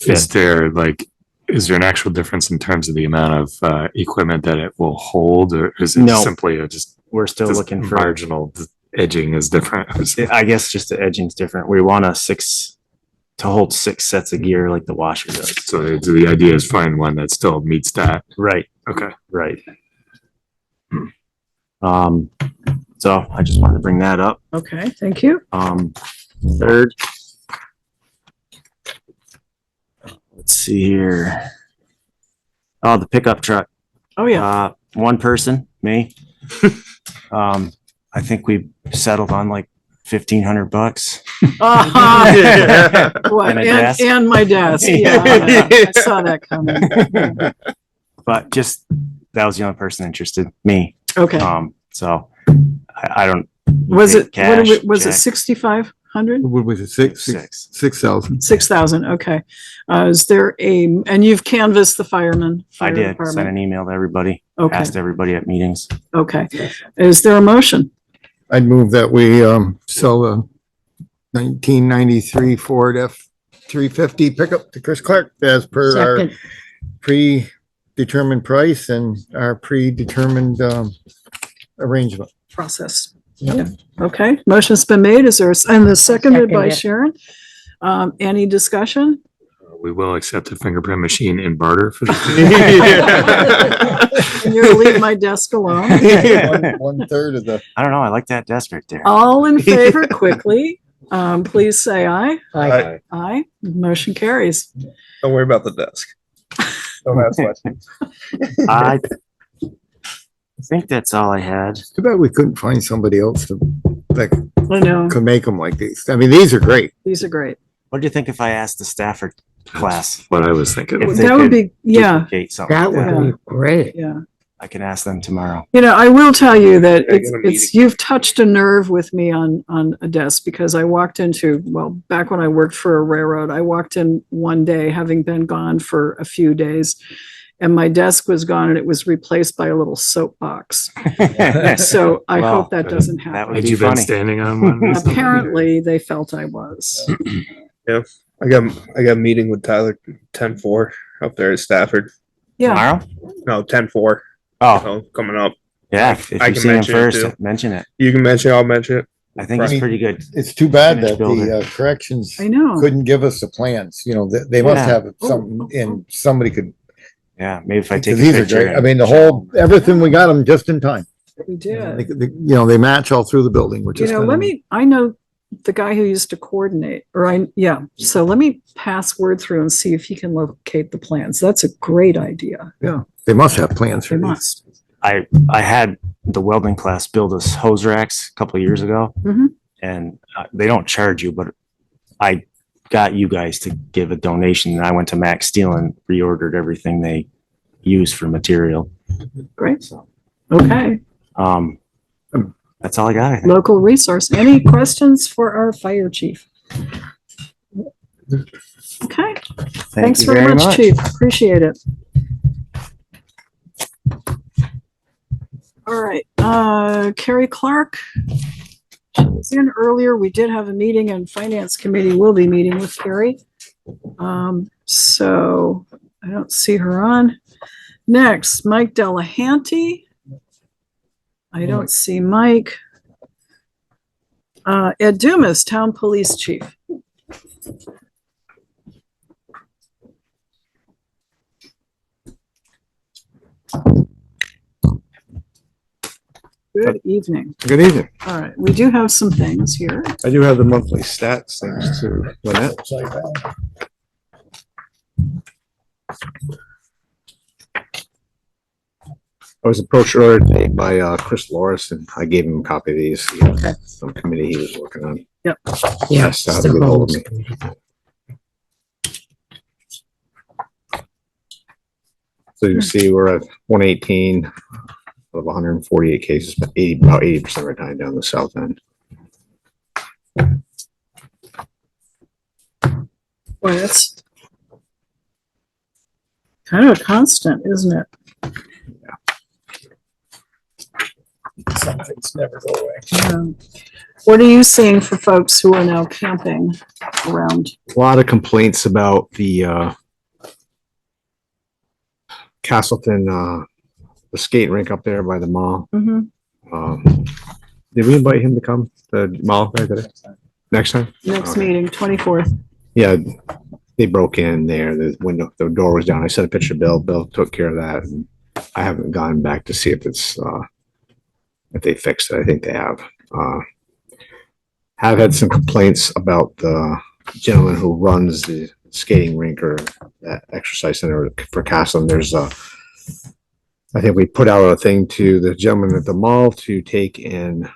Is fit. is there an actual difference in terms of the amount of equipment that it will hold, or is it No. simply just We're still looking for, marginal edging is different? I guess just the edging's different. We want to hold 6 sets of gear like the washer does. So the idea is find one that still meets that. Right, Okay. right. So I just wanted to bring that up. Okay, thank you. Third. Let's see here. Oh, the pickup truck. Oh, yeah. One person, me. I think we settled on like $1,500. What, And a desk. and my desk, yeah, I saw that coming. But just, that was the only person interested, me. Okay, So I don't. was it, cash, was it check? 6,500? What was it? Six. 6,000. 6,000, okay. Is there and you've canvassed the firemen? I fire did, send department? an email to everybody, Okay, asked everybody at meetings. okay. Is there a motion? I'd move that we, sell a 1993 Ford F-350 pickup to Chris Clark as per our Second, predetermined price and our predetermined, arrangement. Process. Yeah, okay. Motion's been made. Is there, and the seconded by Second, Sharon. Any discussion? We will accept a fingerprint machine in barter for And you're gonna leave my desk alone? 1/3 of the. I don't know, I like that desk right there. All in favor quickly, please say aye. aye. Aye. Motion carries. Don't worry about the desk. Don't ask questions. I think that's all I had. Too bad we couldn't find somebody else that I know, could make them like these. I mean, these are great. these are great. What do you think if I asked the Stafford class? what I was thinking. If they That would could be, yeah, duplicate something That like that? would be great. yeah. I can ask them tomorrow. You know, I will tell you that Gotta get a it's, you've touched a nerve with me on a desk because I walked into, well, back when I worked for a railroad, I walked in one day, having been gone for a few days, and my desk was gone and it was replaced by a little soapbox. So I Well, hope that doesn't that happen. would Had be you been funny. standing on one? recently? Apparently, they felt I was. I got a meeting with Tyler 10-4 up there at Stafford. Yeah, Tomorrow? No, 10-4. Oh, So coming up. yeah, if I you can see him mention it first, too. mention it. You can mention it, I'll mention it. I think it's Right. pretty good. It's too bad Finished that building. the corrections I know. couldn't give us the plans. You know, they must Yeah. have something and somebody could. Yeah, maybe if I take a These are picture. great. I mean, the whole, everything, we got them just in time. We did. You know, they match all through the building, which You is. know, kinda- I know the guy who used to coordinate, so let me pass word through and see if he can locate the plans. That's a great idea. They must have plans They for these. must. I had the welding class build us hose racks a couple of years ago. Mhm. And they don't charge you, but I got you guys to give a donation. And I went to Max Steel and reordered everything they use for material. Great. Okay, That's all I got. I think. local resource. Any questions for our fire chief? Okay, Thank thanks you very much, chief. Appreciate it. All right, Kari Clark. She was in earlier. We did have a meeting and finance committee will be meeting with Kari. So I don't see her on. Next, Mike Delehanty. I don't see Mike. Ed Dumas, Town Police Chief. Good evening. Good evening. All right, we do have some things here. I do have the monthly stats things too. Lynette? I was approached earlier today by Chris Loris, and I gave him a copy of these. Some committee he was working on. Yep. Yeah. Asked how to get hold of me. So you see, we're at 118 of 148 cases, but about 80% of the time down the south end. Boy, that's kind of a constant, isn't it? Some things never go away. What are you seeing for folks who are now camping around? A lot of complaints about the Castleton, the skate rink up there by the mall. Mm-hmm. Did we invite him to come to the mall right today? Next time? Next Okay. meeting, 24th. Yeah, they broke in there. The window, the door was down. I sent a picture to Bill. Bill took care of that. And I haven't gone back to see if it's if they fixed it. I think they have. Have had some complaints about the gentleman who runs the skating rink or that exercise center for Castleton. There's a, I think we put out a thing to the gentleman at the mall to take and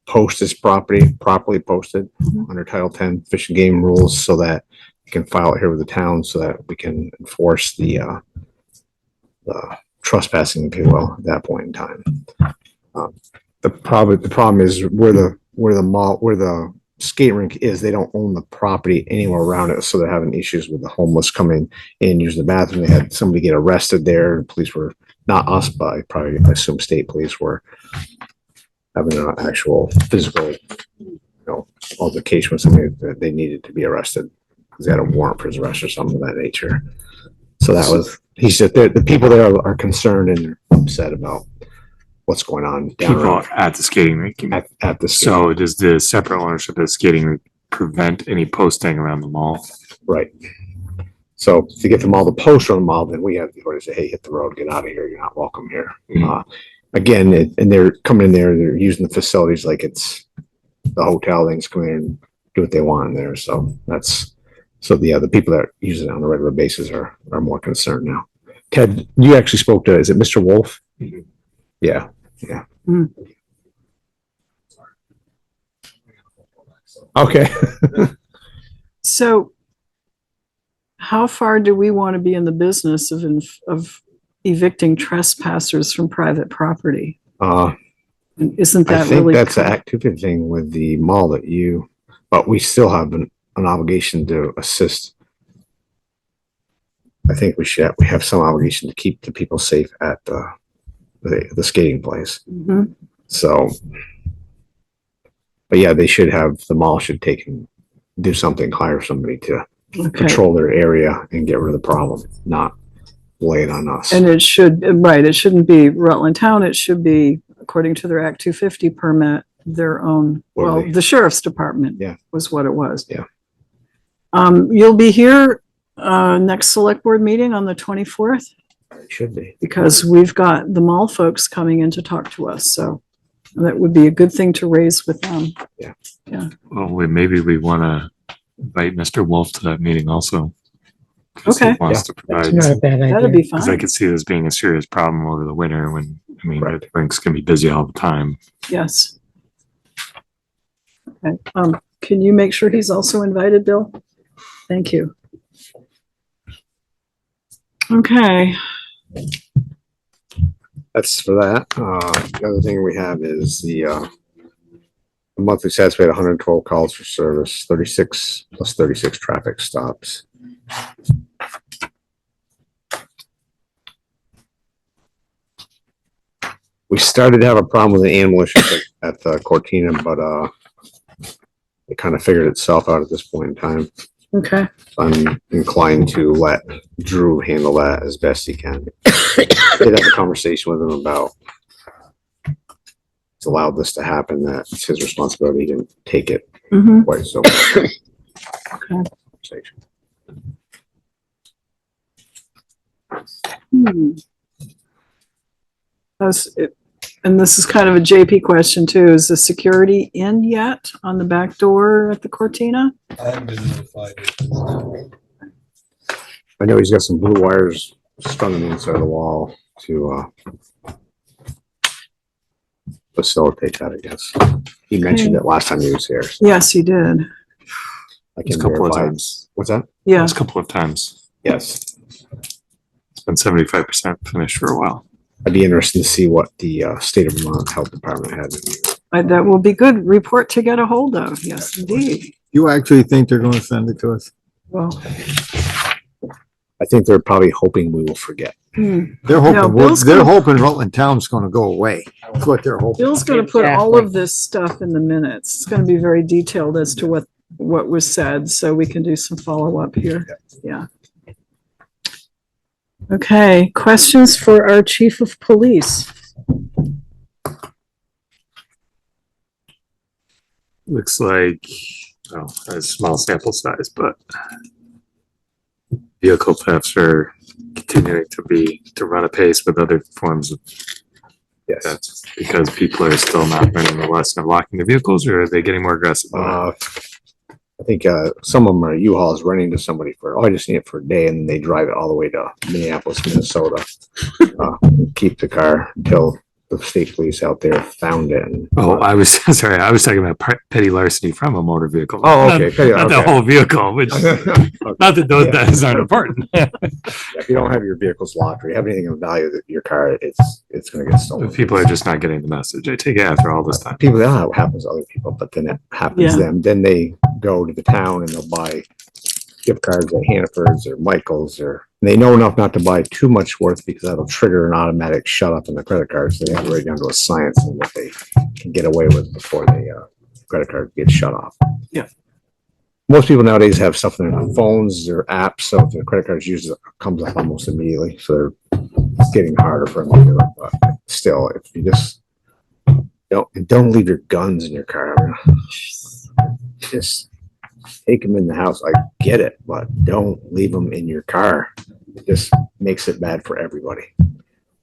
post his property, properly posted under Title 10 Fish and Game rules, so that we can file it here with the town, so that we can enforce the trespassing, if you will, at that point in time. The problem is where the skate rink is, they don't own the property anywhere around it, so they're having issues with the homeless coming in, using the bathroom. They had somebody get arrested there. The police were, not us, but probably, I assume state police were having an actual physical, altercation with somebody that they needed to be arrested because they had a warrant for his arrest or something of that nature. So that was, he said the people there are concerned and upset about what's going on down People at the skating rink. at the So does the separate ownership of the skating rink prevent any posting around the mall? Right. So to get them all to post on the mall, then we have the order to say, hey, hit the road, get out of here. You're not welcome here. Again, and they're coming in there, they're using the facilities like it's the hotel. Things come in and do what they want in there. So that's, the people that use it on a regular basis are more concerned now. Ted, you actually spoke to, is it Mr. Wolf? Yeah. Yeah. Okay. So how far do we want to be in the business of evicting trespassers from private property? And isn't I that think really? that's an activity thing with the mall but we still have an obligation to assist. I think we have some obligation to keep the people safe at the skating place. Mhm. So, but yeah, the mall should do something, hire somebody to Okay. patrol their area and get rid of the problem, not lay it on us. And it shouldn't be Rutland Town. It should be, according to their Act 250 permit, their own, the sheriff's department was what it was. Yeah. You'll be here next select board meeting on the 24th? It should be. Because we've got the mall folks coming in to talk to us, so that would be a good thing to raise with them. Yeah. Yeah. Well, maybe we want to invite Mr. Wolf to that meeting also. 'Cause he Okay. wants to provide, Not a bad That'd be idea. because I fine. could see this being a serious problem over the winter when, the rinks can be busy all the time. Yes. Okay. Can you make sure he's also invited, Bill? Thank you. Okay. That's for that. The other thing we have is the monthly stats. We had 112 calls for service, 36 plus 36 traffic stops. We started to have a problem with the animal issues at the Cortina, but it kind of figured itself out at this point in time. Okay. I'm inclined to let Drew handle that as best he can. Did have a conversation with him about it's allowed this to happen, that it's his responsibility. He didn't take it Mhm. quite so. Okay. And this is kind of a JP question too. Is the security in yet on the back door at the Cortina? I haven't been notified. I know he's got some blue wires strung on the inside of the wall to facilitate that, I guess. He mentioned it last time he was here. So Yes, he did. I A can couple of verify. times. What's that? Yeah. A couple of times. Yes. It's been 75% finished for a while. I'd be interested to see what the state of Vermont Health Department had. That will be good report to get a hold of. Yes, indeed. You actually think they're going to send it to us? Well, I think they're probably hoping we will forget. They're No, hoping, Bill's they're gonna- hoping Rutland Town's gonna go away. That's what they're hoping. Bill's going to put all of this stuff in the minutes. It's going to be very detailed as to what was said, so we can do some follow-up here. Yeah. Okay, questions for our chief of police? Looks like, oh, a small sample size, but vehicle thefts are continuing to run apace with other forms of Yes. thefts because people are still not learning the lesson of locking their vehicles, or are they getting more aggressive? I think some of them are U-Hauls running to somebody for, oh, I just need it for a day, and they drive it all the way to Minneapolis, Minnesota. Keep the car until the state police out there found it. And, Oh, I was sorry. I was talking about petty larceny from a motor vehicle. Oh, okay. Not the whole vehicle, which not that those things aren't important. If you don't have your vehicles locked or you have anything of value that your car, it's going to get stolen. People are just not getting the message. I take it after all this time. People, that happens to other people, but then it happens to Yeah. them. Then they go to the town and they'll buy gift cards at Hannaford's or Michael's, or they know enough not to buy too much worth because that'll trigger an automatic shut up in the credit card. So they have it right down to a science and what they can get away with before the credit card gets shut off. Yeah. Most people nowadays have stuff in their phones or apps, so if their credit card uses it comes up almost immediately. So it's getting harder for them to do it. But still, if you just don't leave your guns in your car. I mean, just take them in the house. I get it, but don't leave them in your car. It just makes it bad for everybody.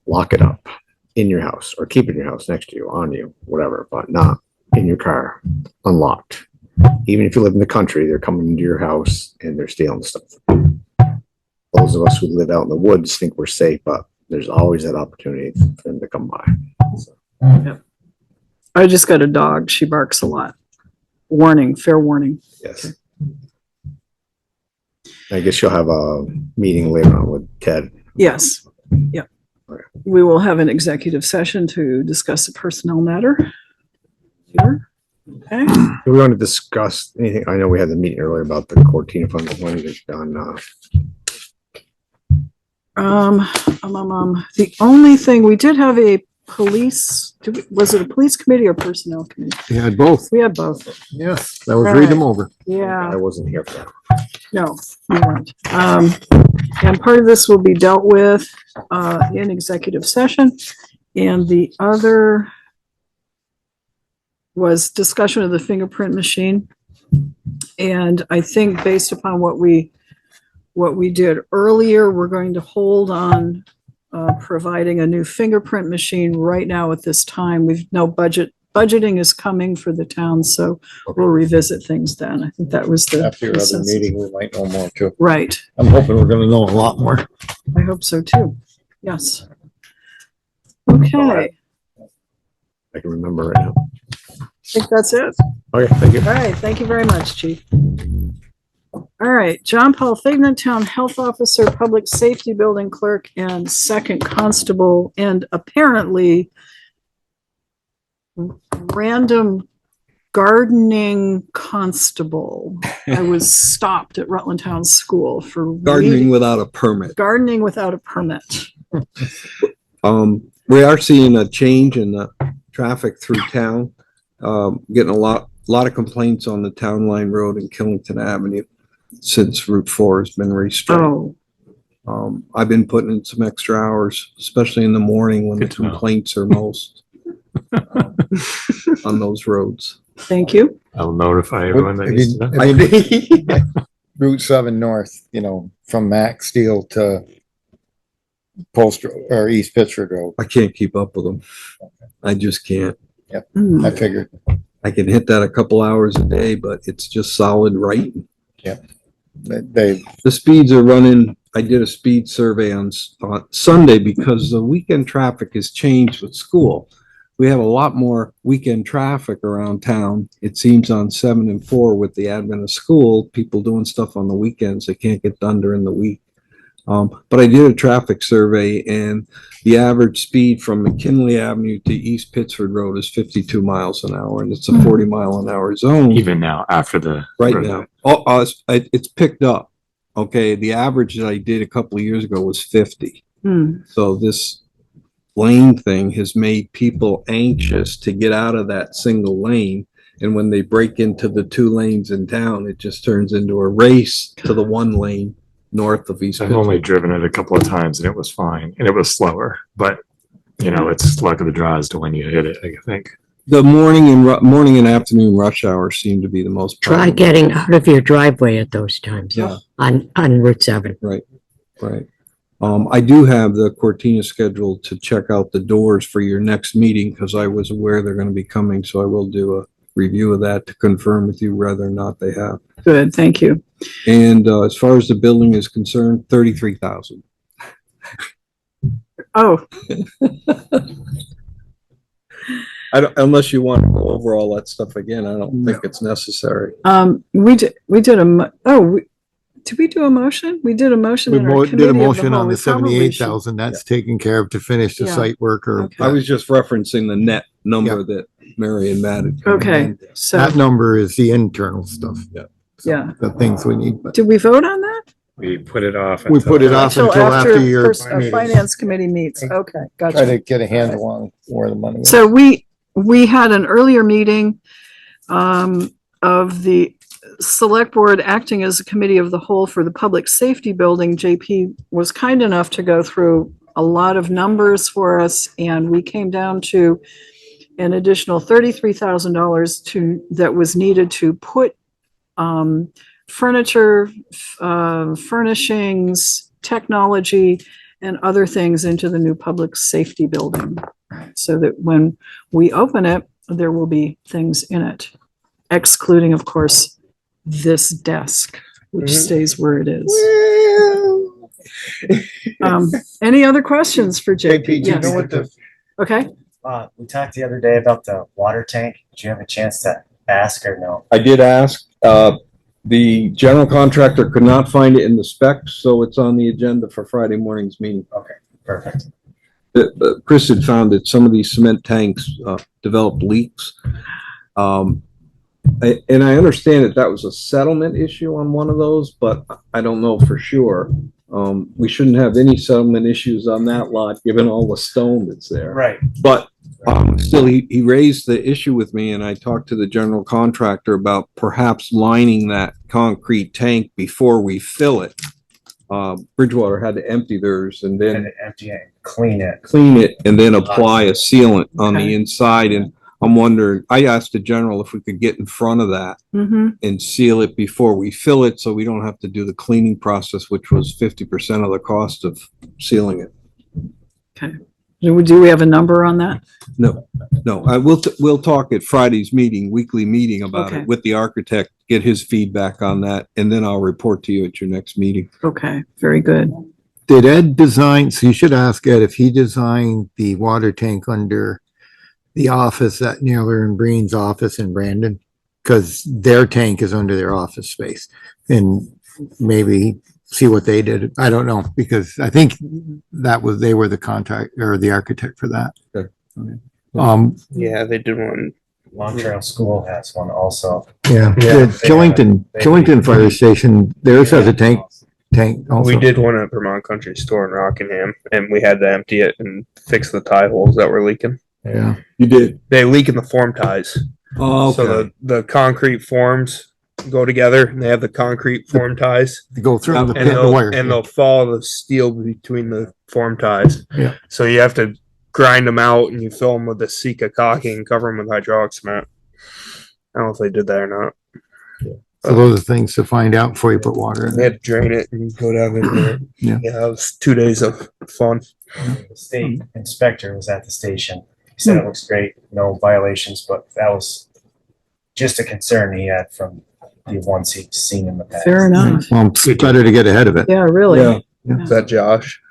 Lock it up in your house or keep it in your house next to you, on you, whatever, but not in your car, unlocked. Even if you live in the country, they're coming into your house and they're stealing stuff. Those of us who live out in the woods think we're safe, but there's always that opportunity for them to come by. So, I just got a dog. She barks a lot. Warning, fair warning. yes. I guess you'll have a meeting later on with Ted. Yes. Yep. We will have an executive session to discuss a personnel matter. Here. Okay. Do we want to discuss anything? I know we had the meeting earlier about the Cortina fund when it's done. The only thing, we did have a police, was it a police committee or personnel committee? You had both. We had both. Yes, I was reading them over. Yeah. I wasn't here for that. No, you weren't. And part of this will be dealt with, in executive session. And the other was discussion of the fingerprint machine. And I think based upon what we did earlier, we're going to hold on, providing a new fingerprint machine right now at this time. We've no budgeting is coming for the town, so we'll revisit things then. I think that was the After your other consensus. meeting, we might know more too. Right. I'm hoping we're gonna know a lot more. I hope so too. Yes. Okay, I can remember right now. I think that's it. Okay, thank you. All right, thank you very much, Chief. All right, John Paul Faignant, Town Health Officer, Public Safety Building Clerk, and Second Constable, and apparently random gardening constable. I was stopped at Rutland Town School for Gardening without a permit. gardening without a permit. We are seeing a change in the traffic through town. Getting a lot of complaints on the Town Line Road and Killington Avenue since Route 4 has been restricted. Oh, I've been putting in some extra hours, especially in the morning when the Good to know. complaints are most on those roads. thank you. I'll notify everyone that Have needs you- to know. Route 7 North, from Max Steel to Post or East Pittsford Road. I can't keep up with them. I just can't. Hmm. I figured. I can hit that a couple hours a day, but it's just solid writing. They, The speeds are running. I did a speed survey on Sunday because the weekend traffic has changed with school. We have a lot more weekend traffic around town. It seems on 7 and 4 with the advent of school, people doing stuff on the weekends they can't get done during the week. But I did a traffic survey and the average speed from McKinley Avenue to East Pittsford Road is 52 miles an hour, and it's a 40-mile-an-hour zone. Even now, after the. Right now. It's picked up. Okay, the average that I did a couple of years ago was 50. So this lane thing has made people anxious to get out of that single lane. And when they break into the 2 lanes in town, it just turns into a race to the 1 lane north of East I've Pittsford. only driven it a couple of times and it was fine and it was slower, but you know, it's luck of the draw as to when you hit it, I think. The morning and afternoon rush hours seem to be the most. Try problem. getting out of your driveway at those times. Yeah. On Route 7. Right. I do have the Cortina scheduled to check out the doors for your next meeting because I was aware they're going to be coming. So I will do a review of that to confirm with you whether or not they have. Good, thank you. And as far as the building is concerned, 33,000. Oh, I don't, unless you want to go over all that stuff again, I don't think it's necessary. did we do a motion? We did a motion in our did a committee of the motion whole. on We the probably should- 78,000. That's taken care of to finish the Yeah. site work or. Okay. I was just referencing the net number that Mary and Matt had. Okay, so, That number is the internal stuff. yeah. The things we need, but Did we vote on that? We put it off. we put it off until after your Our meeting. finance committee meets. Okay, Try gotcha. to get a handle on where the money is. So we had an earlier meeting of the select board acting as a committee of the whole for the public safety building. JP was kind enough to go through a lot of numbers for us, and we came down to an additional $33,000 that was needed to put furniture, furnishings, technology, and other things into the new public safety building. So that when we open it, there will be things in it, excluding, of course, this desk, which stays where it is. Any other questions for JP? JP, do you Yes. know what the, Okay, We talked the other day about the water tank. Did you have a chance to ask or no? I did ask, the general contractor could not find it in the specs, so it's on the agenda for Friday morning's meeting. Okay, perfect. Chris had found that some of these cement tanks, developed leaks. And I understand that was a settlement issue on one of those, but I don't know for sure. We shouldn't have any settlement issues on that lot, given all the stone that's there. Right. But still, he raised the issue with me, and I talked to the general contractor about perhaps lining that concrete tank before we fill it. Bridgewater had to empty theirs and then Empty it, clean it. and then apply a sealant on the inside. And I'm wondering, I asked the general if we could get in front of that and seal it before we fill it, so we don't have to do the cleaning process, which was 50% of the cost of sealing it. okay. Do we have a number on that? No, we'll talk at Friday's weekly meeting about Okay. it with the architect, get his feedback on that, and then I'll report to you at your next meeting. Okay, very good. did Ed design, so you should ask Ed if he designed the water tank under the office at Naylor and Breen's office in Brandon? Because their tank is under their office space, and maybe see what they did. I don't know, because I think they were the contract or the architect for that. Okay. Yeah, they did one. Long Trail School has one also. Yeah, the Killington Fire Station, theirs has a tank also. We did one at Vermont Country Store in Rockingham, and we had to empty it and fix the tie holes that were leaking. Yeah. You did? They leak in the form ties. Oh, okay. So the concrete forms go together, and they have the concrete form ties. To go through the and pin, the wire. they'll follow the steel between the form ties. Yeah. So you have to grind them out, and you fill them with the Sika caulking and cover them with hydraulic cement. I don't know if they did that or not. So those are things to find out before you put water in. They had to drain it and go down in there. Yeah. Yeah, it was 2 days of fun. The state inspector was at the station. He said it looks great, no violations, but that was just a concern he had from the ones he'd seen in the past. Fair enough. Well, it's better to get ahead of it. Yeah, really. Yeah. Is that Josh?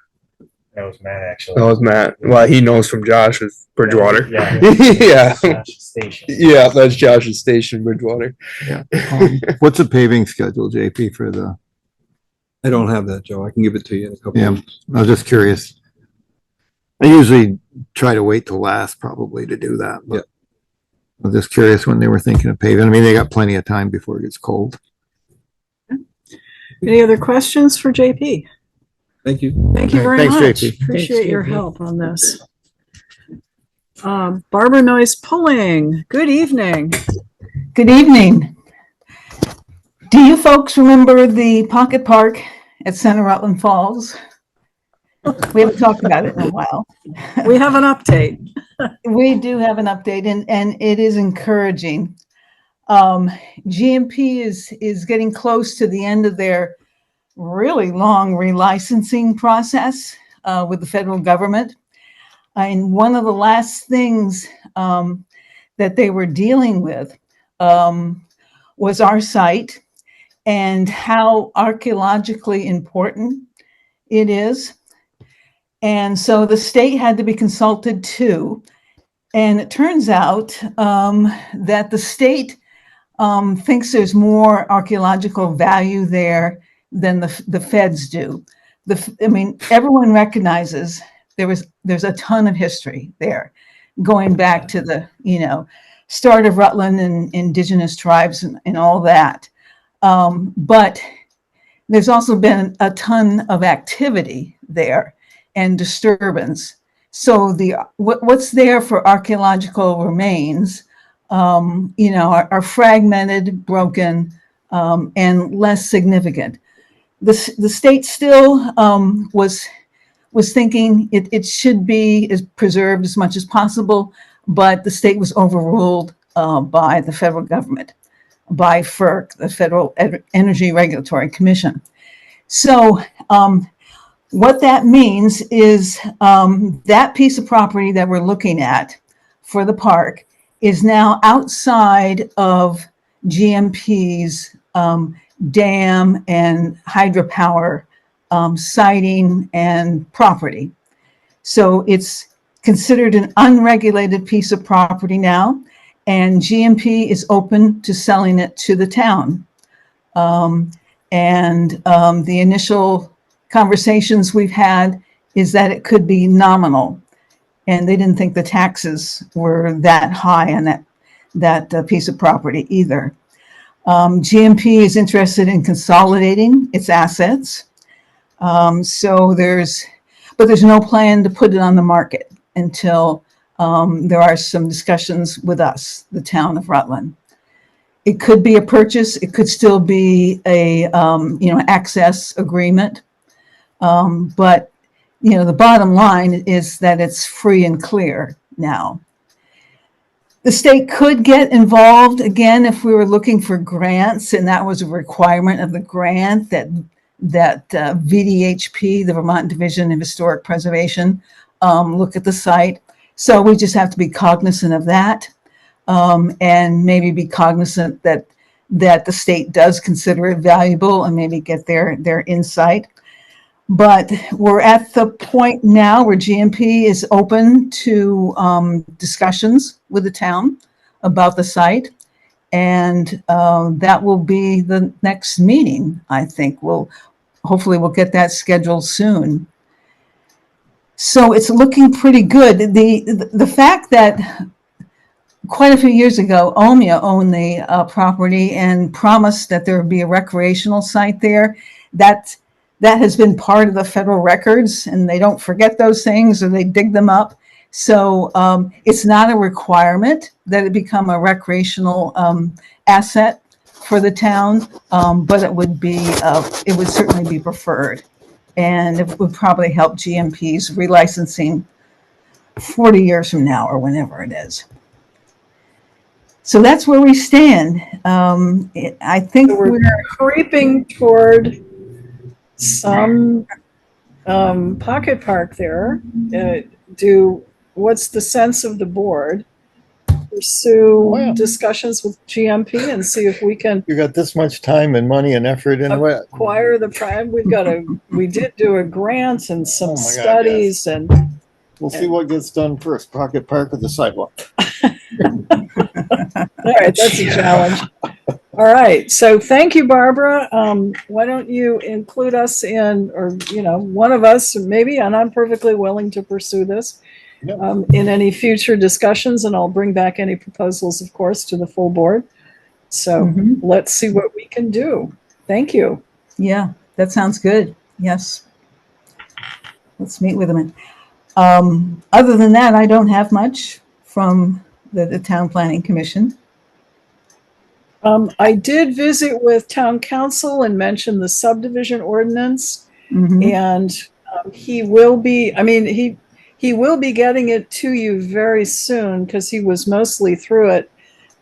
That was Matt, actually. That was Matt. Well, he knows from Josh with Bridgewater. Yeah. Yeah. Josh's station. Yeah, that's Josh's station, Bridgewater. Yeah. What's the paving schedule, JP, for the, I don't have that, Joe. I can give it to you in a couple. yeah, I was just curious. I usually try to wait till last probably to do that, but I was just curious when they were thinking of paving. I mean, they got plenty of time before it gets cold. Any other questions for JP? Thank you. Thank you very Thanks, much. JP. Appreciate Thanks, your JP. help on this. Barbara Noyes Pulling, good evening. Good evening. Do you folks remember the Pocket Park at Center Rutland Falls? We haven't talked about it in a while. We have an update. We do have an update, and it is encouraging. GMP is getting close to the end of their really long relicensing process with the federal government. And one of the last things that they were dealing with was our site and how archaeologically important it is. And so the state had to be consulted too. And it turns out that the state thinks there's more archaeological value there than the feds do. I mean, everyone recognizes there's a ton of history there, going back to the start of Rutland and indigenous tribes and all that. But there's also been a ton of activity there and disturbance. So what's there for archaeological remains, are fragmented, broken, and less significant. The state still was thinking it should be preserved as much as possible, but the state was overruled by the federal government, by FERC, the Federal Energy Regulatory Commission. So what that means is that piece of property that we're looking at for the park is now outside of GMP's dam and hydropower siting and property. So it's considered an unregulated piece of property now, and GMP is open to selling it to the town. The initial conversations we've had is that it could be nominal, and they didn't think the taxes were that high on that piece of property either. GMP is interested in consolidating its assets. So there's no plan to put it on the market until there are some discussions with us, the town of Rutland. It could be a purchase. It could still be a access agreement. But the bottom line is that it's free and clear now. The state could get involved again if we were looking for grants, and that was a requirement of the grant that VDHP, the Vermont Division of Historic Preservation, look at the site. So we just have to be cognizant of that, and maybe be cognizant that the state does consider it valuable and maybe get their insight. But we're at the point now where GMP is open to discussions with the town about the site. And that will be the next meeting, I think. Hopefully we'll get that scheduled soon. So it's looking pretty good. The fact that quite a few years ago, OMIA owned the property and promised that there would be a recreational site there, that has been part of the federal records, and they don't forget those things or they dig them up. So it's not a requirement that it become a recreational asset for the town, but it would certainly be preferred. And it would probably help GMP's relicensing 40 years from now or whenever it is. So that's where we stand. I think So we're creeping toward some pocket park there. What's the sense of the board? Pursue discussions with GMP and see if we can You got this much time and money and effort into it. acquire the prime. We did do a grant and some Oh my God, studies and We'll see what gets done first, pocket park or the sidewalk. all right, that's a challenge. All right, so thank you, Barbara. Why don't you include us in, or, one of us, maybe, and I'm perfectly willing to pursue this in any future discussions, and I'll bring back any proposals, of course, to the full board. So let's see what we can do. Thank you. Yeah, that sounds good. Yes. Let's meet with them. Other than that, I don't have much from the Town Planning Commission. I did visit with town council and mention the subdivision ordinance, and he will be getting it to you very soon because he was mostly through it,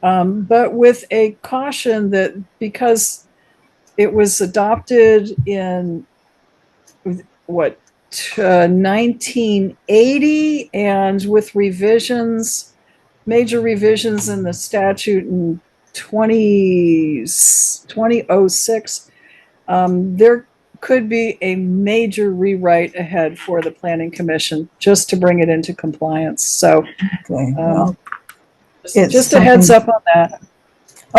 but with a caution that because it was adopted in 1980, and with major revisions in the statute in 2006, there could be a major rewrite ahead for the Planning Commission just to bring it into compliance. So just a heads up on that.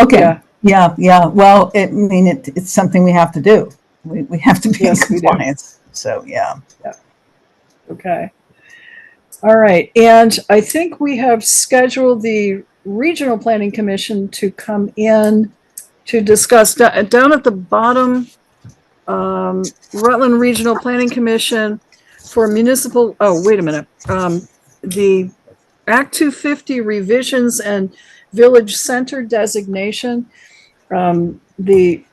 Okay. Yeah. Well, it's something we have to do. We have to be in compliance. So, yeah. Okay. All right. And I think we have scheduled the Regional Planning Commission to come in to discuss down at the bottom, Rutland Regional Planning Commission for municipal, the Act 250 revisions and village center designation. The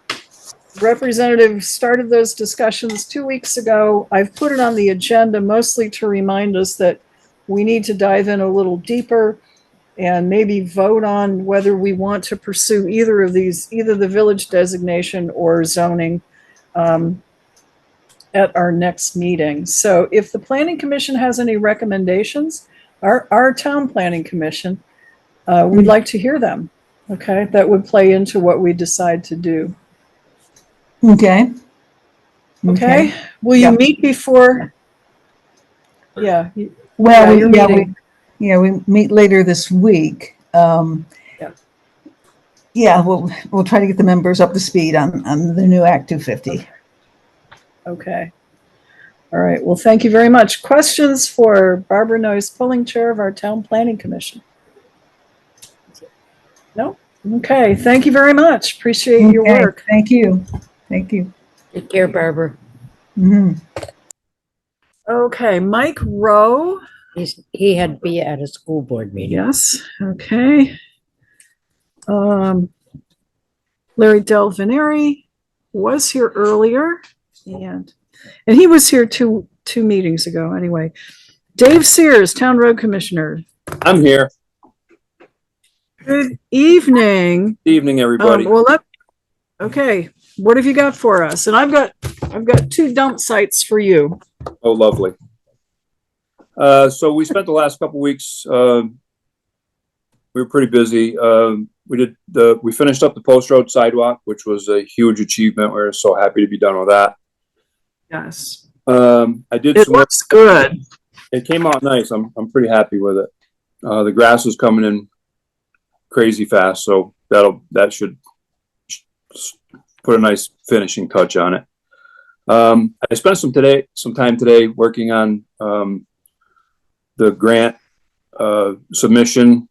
representative started those discussions 2 weeks ago. I've put it on the agenda mostly to remind us that we need to dive in a little deeper and maybe vote on whether we want to pursue either of these, either the village designation or zoning at our next meeting. So if the Planning Commission has any recommendations, our Town Planning Commission, we'd like to hear them. Okay, that would play into what we decide to do. Okay. Okay. Will you meet before? Yeah. Well, we meet later this week. We'll try to get the members up to speed on the new Act 250. Okay. All right. Well, thank you very much. Questions for Barbara Noyes, pulling chair of our Town Planning Commission? No? Okay. Thank you very much. Appreciate your work. Thank you. Thank you. Take care, Barbara. Okay. Mike Rowe. He had to be at a school board meeting. Yes. Okay. Larry Dell Veneri was here earlier, and he was here two meetings ago anyway. Dave Sears, Town Road Commissioner. I'm here. Good evening. Evening, everybody. Okay. What have you got for us? And I've got 2 dump sites for you. Oh, lovely. So we spent the last couple weeks, we were pretty busy. We finished up the post road sidewalk, which was a huge achievement. We were so happy to be done with that. Yes. It looks good. It came out nice. I'm pretty happy with it. The grass is coming in crazy fast, so that should put a nice finishing touch on it. I spent some time today working on the grant submission,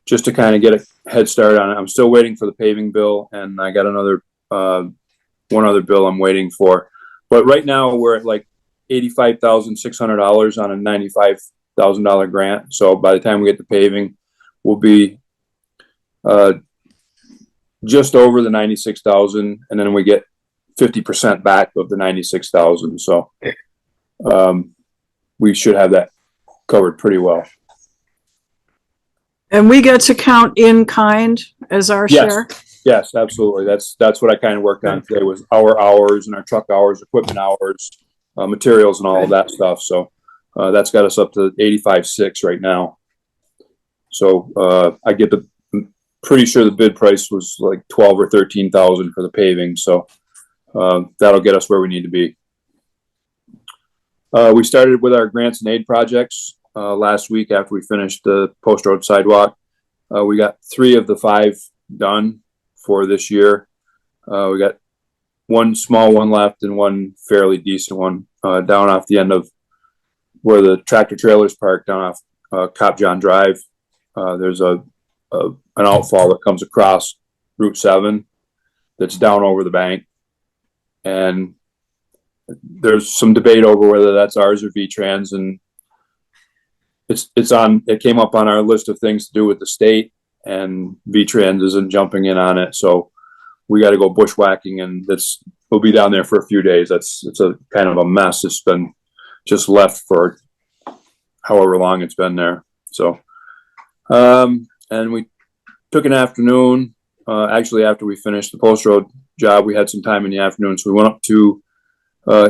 just to kind of get a head start on it. I'm still waiting for the paving bill, and I got one other bill I'm waiting for. But right now we're at like $85,600 on a $95,000 grant. So by the time we get the paving, we'll be just over the 96,000, and then we get 50% back of the 96,000. So we should have that covered pretty well. And we get to count in kind as our Yes. share? Yes, absolutely. That's what I kind of worked on today was our hours and our truck hours, equipment hours, materials and all of that stuff. So, that's got us up to 85.6 right now. So, I'm pretty sure the bid price was like 12 or 13,000 for the paving. So, that'll get us where we need to be. We started with our grants and aid projects, last week after we finished the post road sidewalk. We got 3 of the 5 done for this year. We got one small one left and one fairly decent one, down off the end of where the tractor trailers parked down off, Cop John Drive. There's an outfall that comes across Route 7 that's down over the bank. And there's some debate over whether that's ours or V-Trans, and it came up on our list of things to do with the state, and V-Trans isn't jumping in on it. So we got to go bushwhacking, and we'll be down there for a few days. It's a kind of a mess. It's been just left for however long it's been there. So, and we took an afternoon, actually after we finished the post road job, we had some time in the afternoon. So we went up to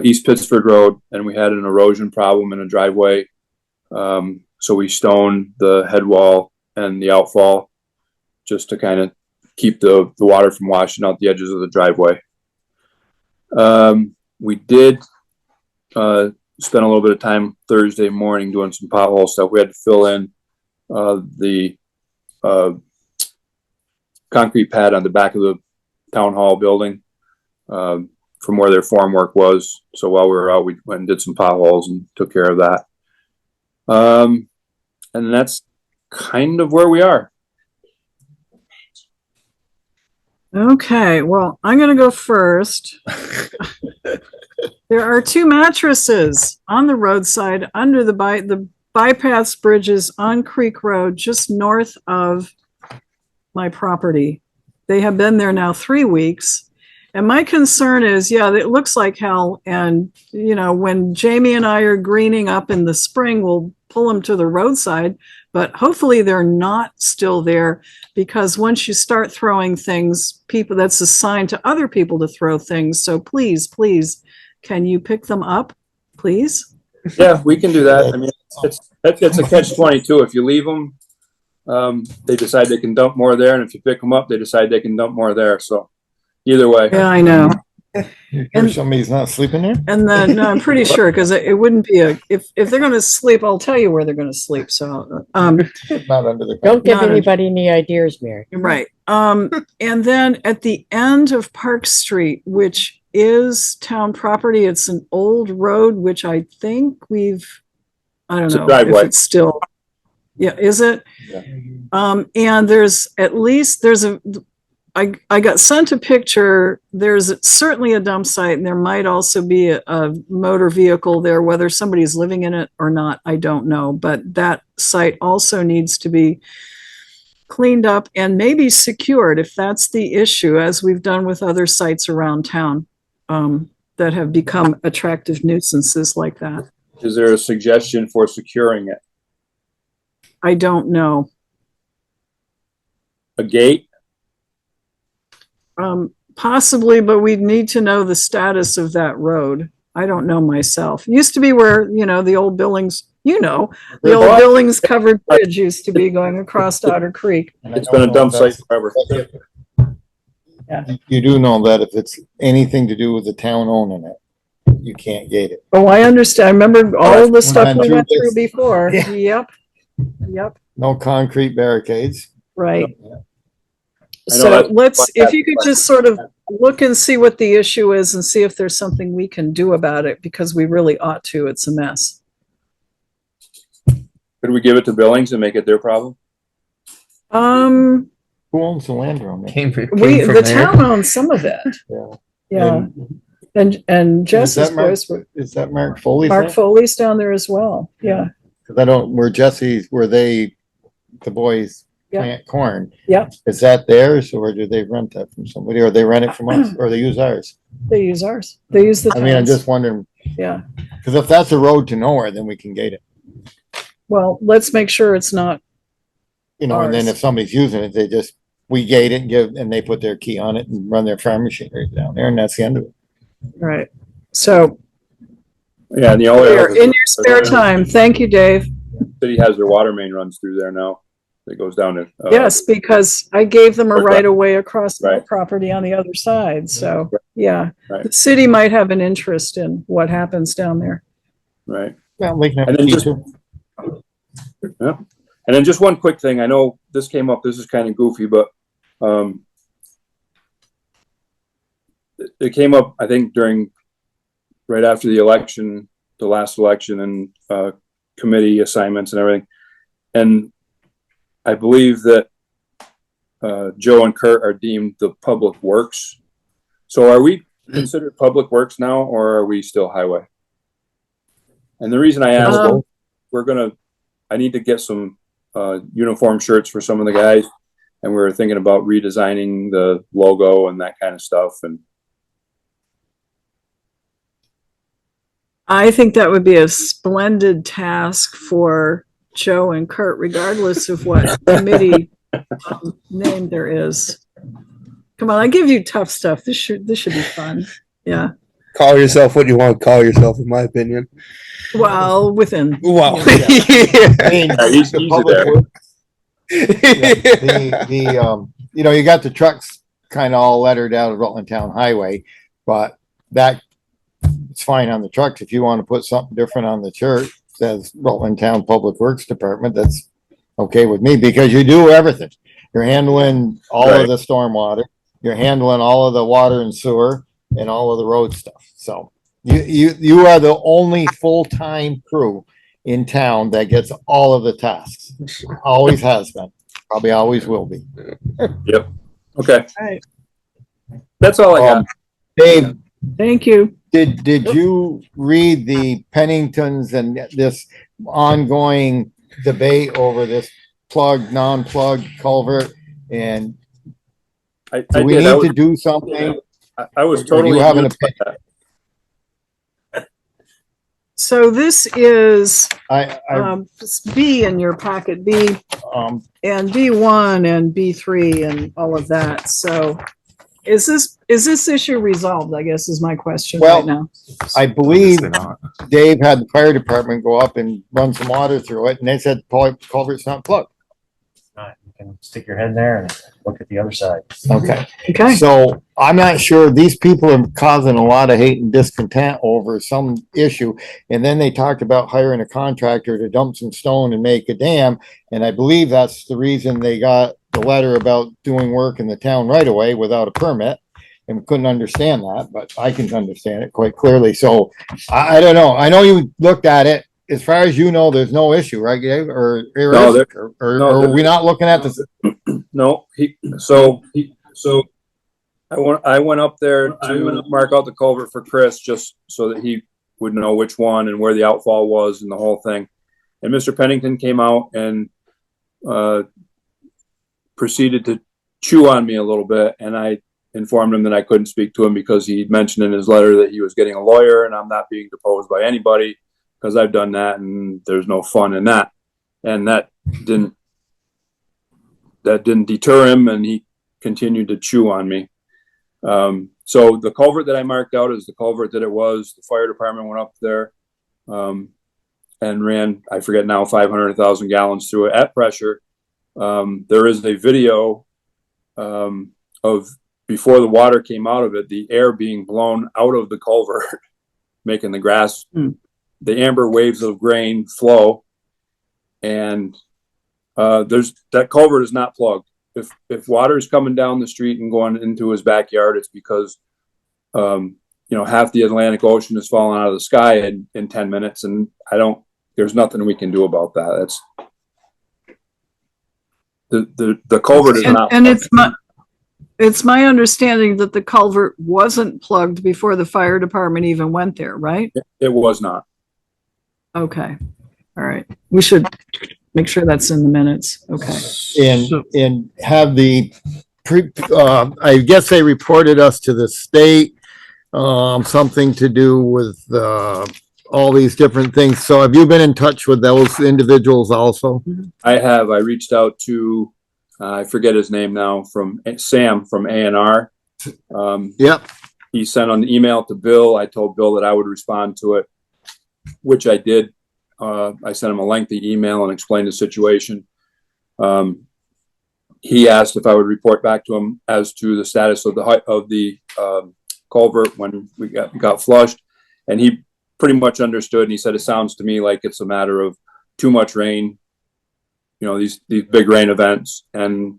East Pittsford Road, and we had an erosion problem in a driveway. So we stoned the head wall and the outfall just to kind of keep the water from washing out the edges of the driveway. We did spend a little bit of time Thursday morning doing some pothole stuff. We had to fill in the concrete pad on the back of the town hall building from where their farm work was. So while we were out, we went and did some potholes and took care of that. And that's kind of where we are. Okay, well, I'm gonna go first. There are 2 mattresses on the roadside under the bypass bridges on Creek Road, just north of my property. They have been there now 3 weeks. And my concern is, yeah, it looks like hell. And, you know, when Jamie and I are greening up in the spring, we'll pull them to the roadside, but hopefully they're not still there, because once you start throwing things, that's a sign to other people to throw things. So please, can you pick them up, please? Yeah, we can do that. I mean, it's a catch-22. If you leave them, they decide they can dump more there. And if you pick them up, they decide they can dump more there. So either way. Yeah, I know. And somebody's not sleeping there? And then, no, I'm pretty sure, because it wouldn't be if they're going to sleep, I'll tell you where they're going to sleep. So, Not under the. Don't give anybody any ideas, Mary. right. And then at the end of Park Street, which is town property, it's an old road, which I think I don't know if it's still, yeah, is it? Yeah. And I got sent a picture. There's certainly a dump site, and there might also be a motor vehicle there. Whether somebody's living in it or not, I don't know. But that site also needs to be cleaned up and maybe secured if that's the issue, as we've done with other sites around town that have become attractive nuisances like that. Is there a suggestion for securing it? I don't know. A gate? Possibly, but we'd need to know the status of that road. I don't know myself. Used to be where, the old Billings, the old Billings covered bridge used to be going across Otter Creek. It's been a dump site forever. Yeah. You do know that if it's anything to do with the town owning it, you can't gate it. Oh, I understand. I remember all the stuff we went through this. before. Yeah. Yep. No concrete barricades. Right. I know So that's- if you could just sort of look and see what the issue is and see if there's something we can do about it, because we really ought to. It's a mess. Could we give it to Billings and make it their problem? Who owns the land around there? The town owns some of it. Yeah. Yeah. And Jess's boys were, Is that Mark Foley's? Mark land? Foley's down there as well. Yeah. Cause the boys Yeah. plant corn. Yeah. Is that theirs, or do they rent that from somebody, or they rent it from us, or they use ours? They use ours. They use the I mean, I'm town's. just wondering, Yeah. cause if that's a road to nowhere, then we can gate it. Well, let's make sure it's not you know, and then ours. if somebody's using it, we gate it and they put their key on it and run their farm machinery down there, and that's the end of it. Right. So Yeah, and the only here, other in your spare time, thank you, Dave. city has their water main runs through there now. That goes down to. Yes, because I gave them a Right. right of way across my Right. property on the other side. So, yeah, Right. the city might have an interest in what happens down there. Right. Well, we can have And a then key just- too. Yeah. And then just one quick thing. I know this came up, this is kind of goofy, but, it came up, I think, right after the election, the last election, and, committee assignments and everything. And I believe that, Joe and Kurt are deemed the public works. So are we considered public works now, or are we still highway? And the reason I ask, I need to get some uniform shirts for some of the guys, and we're thinking about redesigning the logo and that kind of stuff. And I think that would be a splendid task for Joe and Kurt, regardless of what committee name there is. Come on, I give you tough stuff. This should be fun. Yeah. Call yourself what you want to call yourself, in my opinion. Well, within. Wow. I mean, he's the easy public there. works- you know, you got the trucks kind of all lettered out of Rutland Town Highway, but it's fine on the trucks. If you want to put something different on the church, says Rutland Town Public Works Department, that's okay with me, because you do everything. You're handling all Right. of the stormwater, you're handling all of the water and sewer, and all of the road stuff. So you are the only full-time crew in town that gets all of the tasks. Always has been, probably always will be. Yep. Okay. Right. That's all I got. Dave, Thank you. did you read the Penningtons and this ongoing debate over this plug, non-plug culvert? And I do we did. need to do something? I was Or do you totally. have an amused by opinion? that. So this is I B in your packet, B and B1 and B3 and all of that. So is this issue resolved, I guess is my question Well, right now. I believe Dave had the fire department go up and run some water through it, and they said culvert's not plugged. You can stick your head there and look at the other side. Okay. Okay. So I'm not sure, these people are causing a lot of hate and discontent over some issue. And then they talked about hiring a contractor to dump some stone and make a dam. And I believe that's the reason they got the letter about doing work in the town right away without a permit. And couldn't understand that, but I can understand it quite clearly. So I don't know. I know you looked at it. As far as you know, there's no issue, right, Dave? Or No, are we not looking at this? No, I went up there to mark out the culvert for Chris, just so that he would know which one and where the outfall was and the whole thing. And Mr. Pennington came out and proceeded to chew on me a little bit, and I informed him that I couldn't speak to him because he mentioned in his letter that he was getting a lawyer, and I'm not being deposed by anybody because I've done that, and there's no fun in that. And that didn't deter him, and he continued to chew on me. So the culvert that I marked out is the culvert that it was. The fire department went up there and ran, I forget now, 500,000 gallons through it at pressure. There is a video of before the water came out of it, the air being blown out of the culvert, making the grass, the amber waves of grain flow. And that culvert is not plugged. If water is coming down the street and going into his backyard, it's because half the Atlantic Ocean is falling out of the sky in 10 minutes, and there's nothing we can do about that. That's the culvert is not. And it's my understanding that the culvert wasn't plugged before the fire department even went there, right? It was not. Okay. All right. We should make sure that's in the minutes. Okay. And have I guess they reported us to the state, something to do with all these different things. So have you been in touch with those individuals also? I reached out to, I forget his name now, from Sam from A&R. Yep. He sent an email to Bill. I told Bill that I would respond to it, which I did. I sent him a lengthy email and explained the situation. He asked if I would report back to him as to the status of the culvert when we got flushed, and he pretty much understood. And he said, "It sounds to me like it's a matter of too much rain. These big rain events, and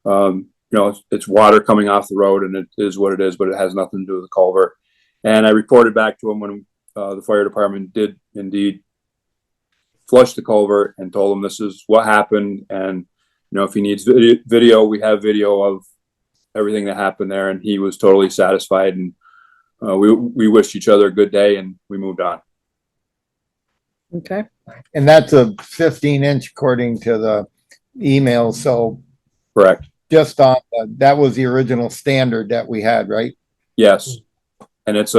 it's water coming off the road, and it is what it is. But it has nothing to do with the culvert." And I reported back to him when the fire department did indeed flush the culvert, and told him this is what happened, and if he needs video, we have video of everything that happened there, and he was totally satisfied, and we wished each other a good day, and we moved on. Okay. And that's a 15-inch according to the email. So correct. Just on that was the original standard that we had, right? Yes. And it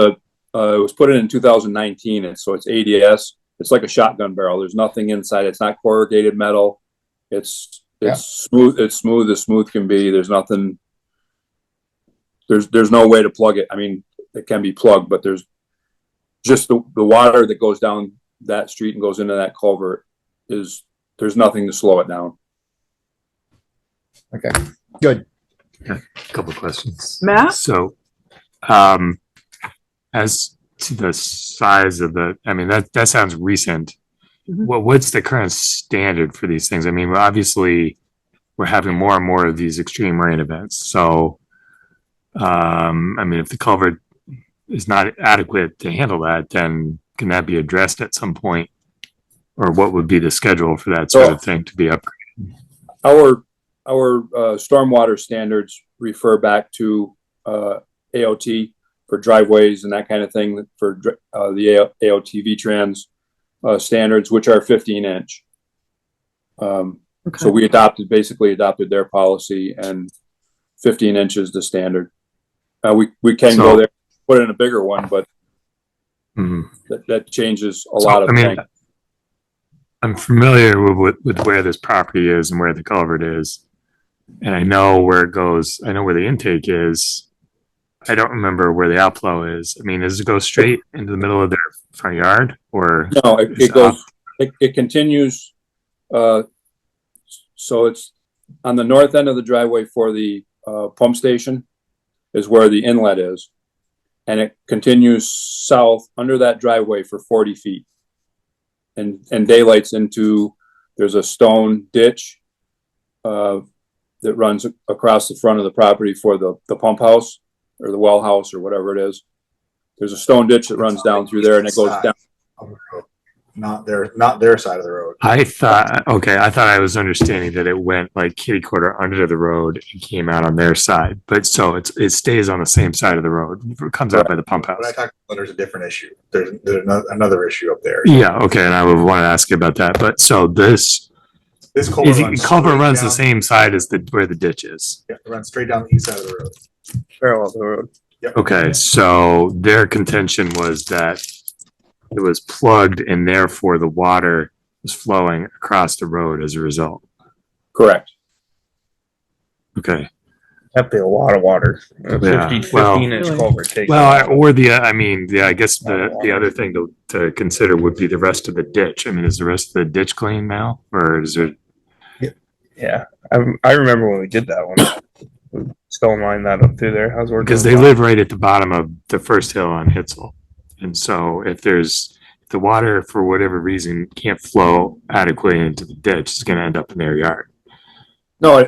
was put in 2019, and so it's ADS. It's like a shotgun barrel. There's nothing inside. It's not corrugated metal. It's smooth. It's smooth as smooth can be. There's nothing. There's no way to plug it. I mean, it can be plugged, but there's just the water that goes down that street and goes into that culvert there's nothing to slow it down. Okay, good. A couple of questions. Matt? So, as to the size of that sounds recent. Well, what's the current standard for these things? I mean, obviously we're having more and more of these extreme rain events. So, if the culvert is not adequate to handle that, then can that be addressed at some point? Or what would be the schedule for that sort of thing to be upgraded? Our stormwater standards refer back to AOT for driveways and that kind of thing, for the AOT V-Trans standards, which are 15-inch. So we basically adopted their policy, and 15 inches the standard. We can go there, put in a bigger one, but that changes a lot of things. I'm familiar with where this property is and where the culvert is, and I know where it goes. I know where the intake is. I don't remember where the outflow is. I mean, does it go straight into the middle of their front yard, or no? It goes. It continues. So it's on the north end of the driveway for the pump station is where the inlet is, and it continues south under that driveway for 40 feet, and daylights into. There's a stone ditch that runs across the front of the property for the pump house or the well house or whatever it is. There's a stone ditch that runs down through there, and it goes down. Not their side of the road. I thought I was understanding that it went like kitty quarter under the road and came out on their side, but so it stays on the same side of the road. It comes out by the pump house. When I talk about, there's a different issue. There's another issue up there. Yeah, okay, and I would want to ask you about that. But so this culvert runs the same side as where the ditch is. Yeah, it runs straight down the east side of the road, parallel to the road. Yep. Okay, so their contention was that it was plugged, and therefore the water was flowing across the road as a result. Correct. Okay. That'd be a lot of water. 15-inch culvert takes. I guess the other thing to consider would be the rest of the ditch. I mean, is the rest of the ditch clean now, or is it? Yeah, I remember when we did that one. We stone lined that up through there. How's working? Because they live right at the bottom of the first hill on Hitzel. And so if the water, for whatever reason, can't flow adequately into the ditch, it's going to end up in their yard. No,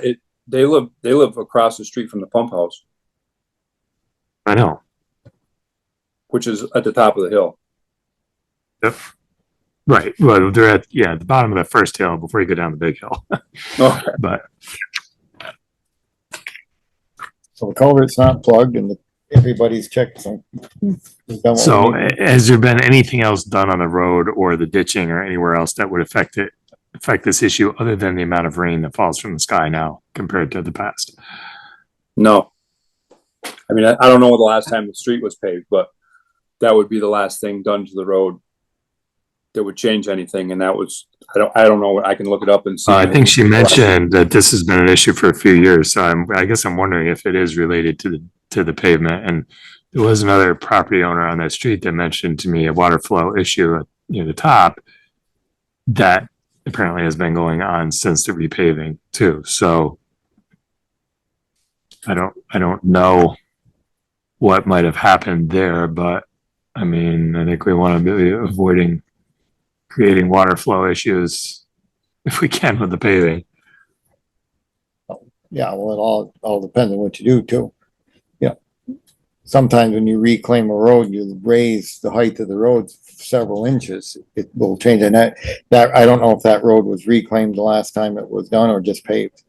they live across the street from the pump house. I know. Which is at the top of the hill. Yep. Right. Well, they're at the bottom of the first hill before you go down the big hill. Okay. But So the culvert's not plugged, and everybody's checked. So has there been anything else done on the road or the ditching or anywhere else that would affect this issue, other than the amount of rain that falls from the sky now compared to the past? No. I mean, I don't know the last time the street was paved, but that would be the last thing done to the road that would change anything, and that was, I don't know, I can look it up and see. I think she mentioned that this has been an issue for a few years, so I guess I'm wondering if it is related to the pavement. And there was another property owner on that street that mentioned to me a water flow issue near the top that apparently has been going on since the repaving too. So I don't know what might have happened there, but I mean, I think we want to be avoiding creating water flow issues if we can with the paving. Yeah, well, it all depends on what you do too. Yeah. Sometimes when you reclaim a road, you raise the height of the road several inches. It will change. And that I don't know if that road was reclaimed the last time it was done or just paved.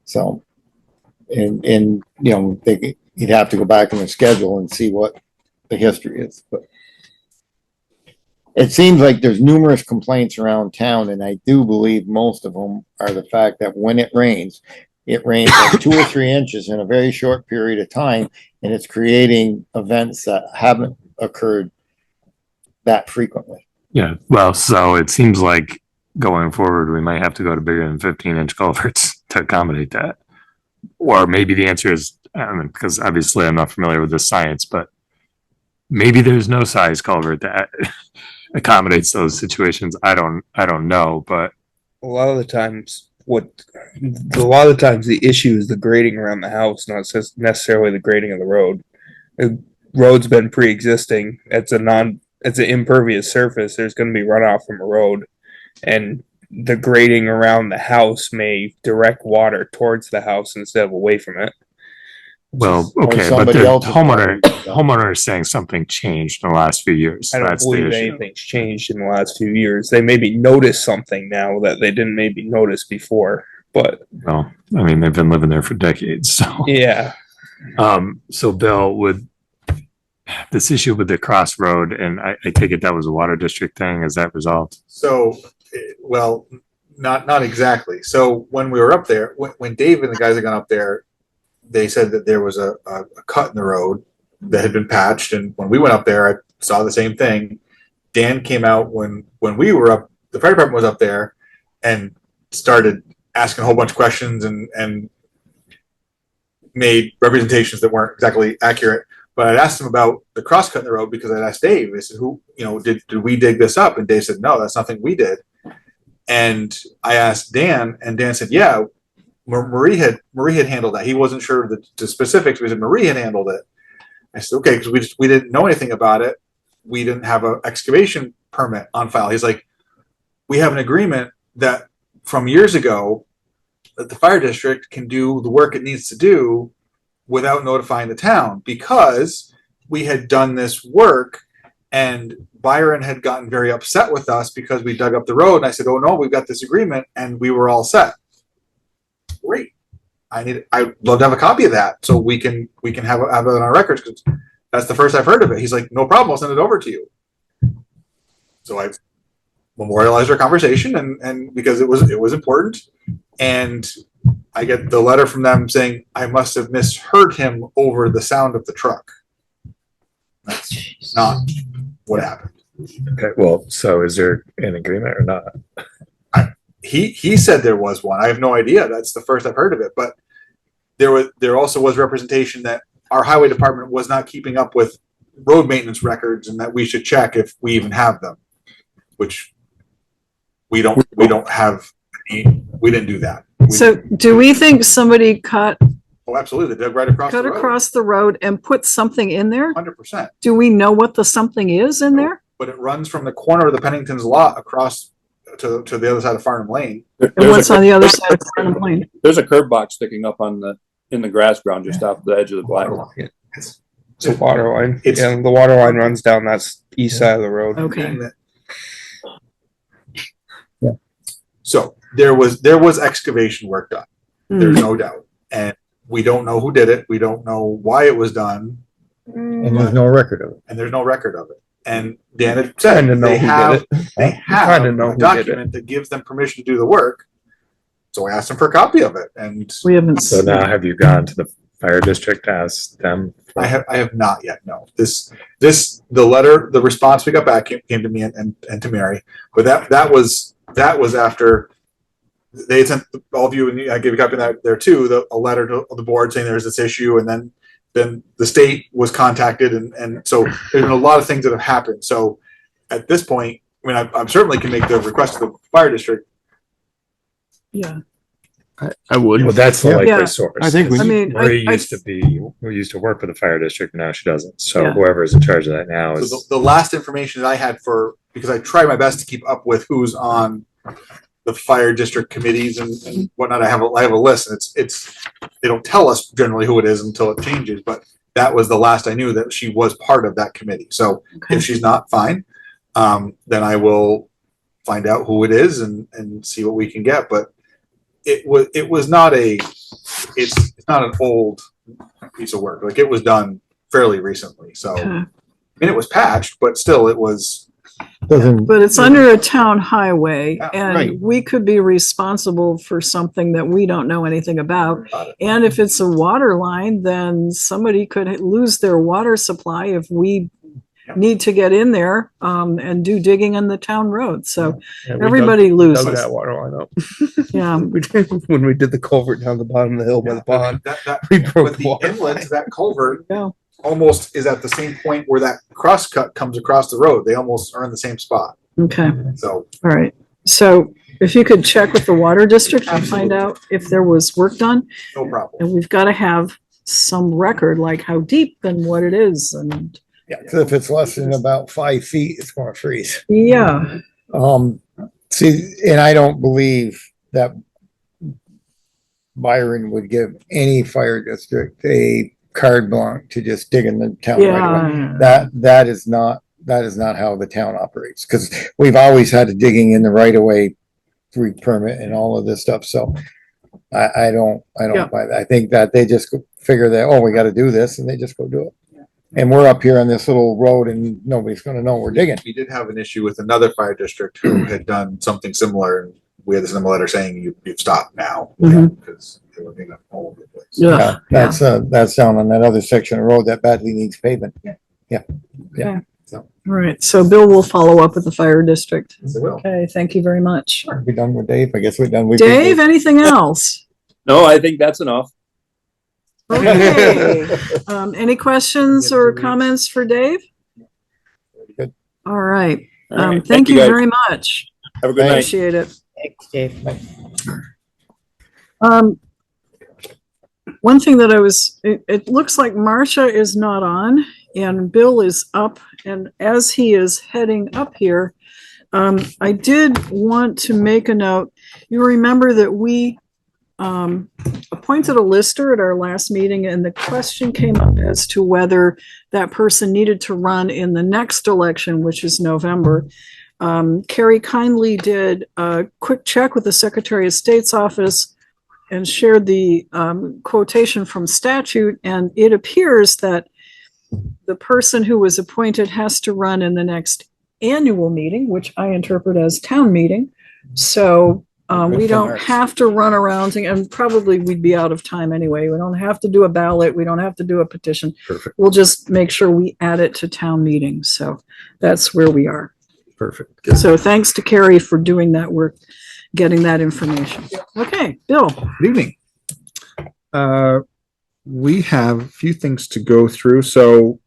So, and you know, you'd have to go back in the schedule and see what the history is, but it seems like there's numerous complaints around town, and I do believe most of them are the fact that when it rains like 2 or 3 inches in a very short period of time, and it's creating events that haven't occurred that frequently. Yeah, well, so it seems like going forward, we might have to go to bigger than 15-inch culverts to accommodate that. Or maybe the answer is, I don't know, because obviously I'm not familiar with the science, but maybe there's no size culvert that accommodates those situations. I don't know, but A lot of the times the issue is the grading around the house, not necessarily the grading of the road. The road's been pre-existing. It's an impervious surface. There's going to be runoff from a road, and the grading around the house may direct water towards the house instead of away from it. well, okay, but the homeowner is saying something changed in the last few years. I don't That's the believe issue. anything's changed in the last few years. They maybe noticed something now that they didn't maybe notice before, but Well, I mean, they've been living there for decades, so. yeah. So Bill, with this issue with the crossroad, and I take it that was a water district thing, is that resolved? So, well, not exactly. So when we were up there, when Dave and the guys had gone up there, they said that there was a cut in the road that had been patched. And when we went up there, I saw the same thing. Dan came out when we were up, the fire department was up there and started asking a whole bunch of questions and made representations that weren't exactly accurate. But I asked him about the cross cut in the road because I asked Dave, I said, who, you know, did we dig this up? And Dave said, no, that's nothing we did. And I asked Dan, and Dan said, yeah, Marie had handled that. He wasn't sure the specifics. We said Marie had handled it. I said, okay, because we didn't know anything about it. We didn't have an excavation permit on file. He's like, we have an agreement that from years ago that the fire district can do the work it needs to do without notifying the town, because we had done this work and Byron had gotten very upset with us because we dug up the road. And I said, oh no, we've got this agreement and we were all set. Great. I'd love to have a copy of that so we can have it on our records, because that's the first I've heard of it. He's like, no problem, I'll send it over to you. So I memorialized our conversation and because it was important, and I get the letter from them saying I must have misheard him over the sound of the truck. That's not what happened. Okay, well, so is there an agreement or not? He said there was one. I have no idea. That's the first I've heard of it. But there also was representation that our highway department was not keeping up with road maintenance records and that we should check if we even have them, which we don't have. We didn't do that. So do we think somebody cut Oh, absolutely. They dug right across the road. across the road and put something in there? 100%. Do we know what the something is in there? But it runs from the corner of the Pennington's lot across to the other side of Farnham Lane. And what's on the other side of Farnham Lane? There's a curb box sticking up in the grass ground just off the edge of the black. It's a water line. The water line runs down that east side of the road. Okay. Yeah. So there was excavation work done. There's no doubt. And we don't know who did it. We don't know why it was done. And there's no record of it. And there's no record of it. And Dan had said they have a document that gives them permission to do the work. So I asked him for a copy of it, and we haven't. So now have you gone to the fire district to ask them? I have not yet, no. The response we got back came to me and to Mary, but that was after they had sent all of you, and I gave a copy of that there too, a letter to the board saying there's this issue, and then the state was contacted, and so there's been a lot of things that have happened. So at this point, I mean, I certainly can make the request to the fire district. Yeah. I would. Well, that's the Yeah. likely source. I think we- I mean, Marie I- used to work with the fire district, now she doesn't. So Yeah. whoever is in charge of that now So is. the last information that I had because I try my best to keep up with who's on the fire district committees and whatnot. I have a list, and it's they don't tell us generally who it is until it changes, but that was the last I knew that she was part of that committee. So Okay. if she's not, fine. Then I will find out who it is and see what we can get. But it was not it's not an old piece of work. Like, it was done fairly recently. So Okay. I mean, it was patched, but still it was. Doesn't, But it's under a town highway, Yeah, right. and we could be responsible for something that we don't know anything about. And if it's a water line, then somebody could lose their water supply if we need to get in there and do digging on the town road. So everybody Dug loses. that water line up. Yeah. When we did the culvert down the bottom of the hill by the pond. We broke But the the water inlet line. to that culvert Yeah. almost is at the same point where that crosscut comes across the road. They almost are in the same spot. Okay. So All right. So if you could check with the water district and find out if there was work done, no problem. and we've got to have some record, like how deep and what it is. And Yeah, so if it's less than about 5 feet, it's gonna freeze. yeah, See, and I don't believe that Byron would give any fire district a carte blanche to just dig in the town right away. yeah. That is not how the town operates, because we've always had a digging in the right of way pre-permit and all of this stuff, so I don't Yeah. buy that. I think that they just figure that, oh, we gotta do this, and they just go do it. And we're up here on this little road and nobody's gonna know we're digging. We did have an issue with another fire district who had done something similar, and we had to send them a letter saying you've stopped now Mhm. because they were digging all over the place. Yeah. That's down on that other section of road that badly needs pavement. All right. So Bill will follow up with the fire district. Yes, they will. Okay. Thank you very much. Are we done with Dave? I guess we're done with Dave, anything else? No, I think that's enough. Okay. Any questions or comments for Dave? Good. All right. All right. Thank you guys. very much. Have a good night. Appreciate it. Thanks, Dave. One thing that it looks like Marcia is not on and Bill is up, and as he is heading up here, I did want to make a note. You remember that we appointed a lister at our last meeting, and the question came up as to whether that person needed to run in the next election, which is November. Kari kindly did a quick check with the Secretary of State's office and shared the quotation from statute, and it appears that the person who was appointed has to run in the next annual meeting, which I interpret as town meeting. So we don't have to run around, and probably we'd be out of time anyway. We don't have to do a ballot. We don't have to do a petition. Perfect. We'll just make sure we add it to town meeting. So that's where we are. perfect. So thanks to Kari for doing that work, getting that information. Okay, Bill. Good evening. We have a few things to go through. So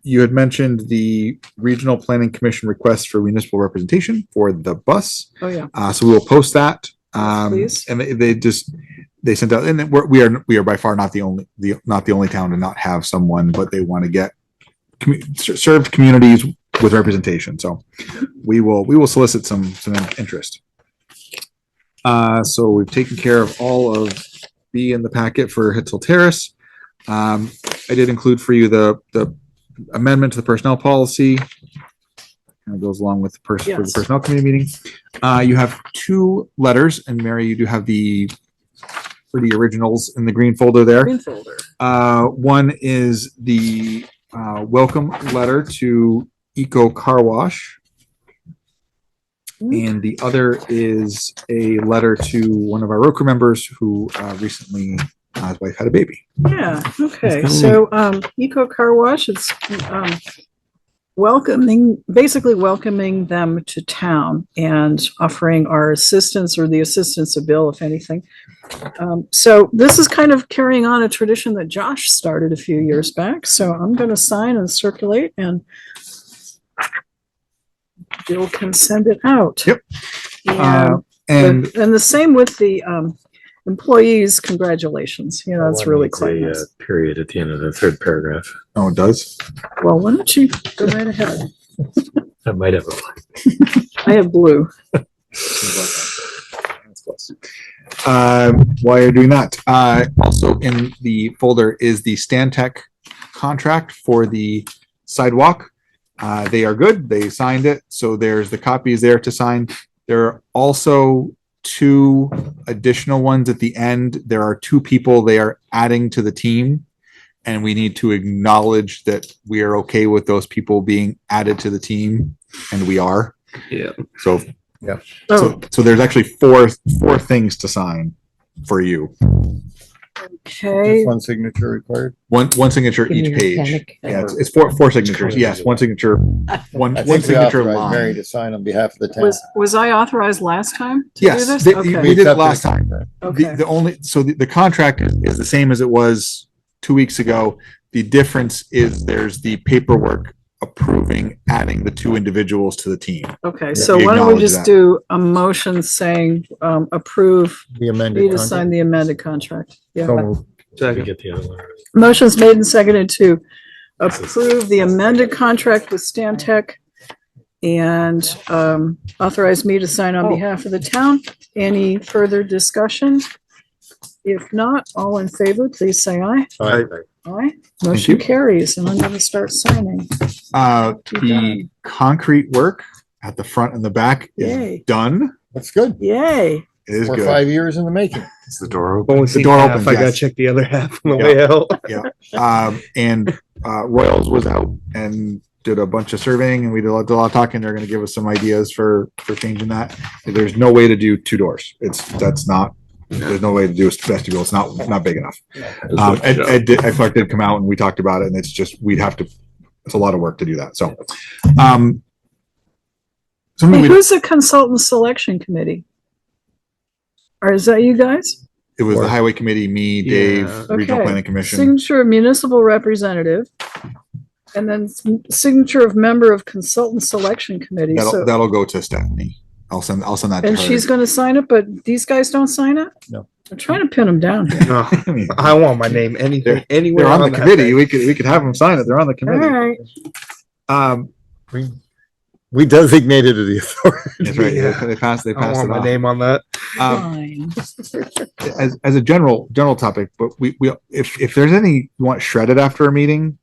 you had mentioned the Regional Planning Commission request for municipal representation for the bus. Oh, yeah. So we will post that. Please. And they sent out, and then we are by far not the only town to not have someone, but they want to get served communities with representation. So we will solicit some interest. So we've taken care of all of B in the packet for Hitzel Terrace. I did include for you the amendment to the personnel policy. Kind of goes along with for the Yes. personnel committee meeting. You have two letters, and Mary, you do have the originals in the green folder there. Green folder. One is the welcome letter to Eco Car Wash. And the other is a letter to one of our road crew members who recently his wife had a baby. Yeah, okay, so, Eco Car Wash, it's, basically welcoming them to town and offering our assistance or the assistance of Bill, if anything. So this is kind of carrying on a tradition that Josh started a few years back, so I'm gonna sign and circulate and Bill can send it out. Yep. And the same with the, employees, congratulations, you know, it's really quite nice. Period at the end of the third paragraph. Oh, it does? Well, why don't you go right ahead? I might have a I have blue. While you're doing that, also in the folder is the Stantec contract for the sidewalk. They are good. They signed it. So there's the copies there to sign. There are also 2 additional ones at the end. There are 2 people they are adding to the team, and we need to acknowledge that we are okay with those people being added to the team, and we are. Yeah. So, yeah. So there's actually four things to sign for you. Okay. Just one signature required? One signature Give me each your page. panic. Yeah, it's four signatures. Yes, one signature, one I think we signature authorized Mary line. to sign on behalf of the town. Was I authorized last time to do Yes, this? we Okay, did it last time. okay, The only, so the contract is the same as it was 2 weeks ago. The difference is there's the paperwork approving adding the 2 individuals to the team. okay, so We why don't we acknowledge just that. do a motion saying, approve The me amended to contract. sign the amended contract? Yeah. So moved. Get the other one. Motion's made and seconded to approve the amended contract with Stantec and authorize me to sign on behalf of the town. Any further discussion? If not, all in favor, please say aye. All right. Aye. Motion carries, and I'm gonna start signing. The concrete work at the front and the back Yay. is done. That's good. Yay. It is For good. 5 years in the making. Is the door open? Only The door half. opens, I gotta yes. check the other half on the Yeah. way out. And Royals was out and did a bunch of surveying, and we did a lot of talking. They're going to give us some ideas for changing that. There's no way to do 2 doors. There's no way to do a vestibule. It's not big enough. Clark did come out and we talked about it, and it's just, it's a lot of work to do that. So, Hey, who's the consultant selection committee? Or is that you guys? it was the highway committee, me, Dave, regional Okay. planning commission. Signature of municipal representative. And then signature of member of consultant selection committee. So, That'll go to Stephanie. I'll send that to and her. she's gonna sign it, but these guys don't sign it? No. I'm trying to pin them down here. No, I mean, I want my name anywhere they're on the that committee. thing. We could have them sign it. They're on the All committee. right. We designated the authority. That's right. Yeah. They passed I it want my off. name on that. Um, Fine. as a general topic, but we if there's any you want shredded after a meeting,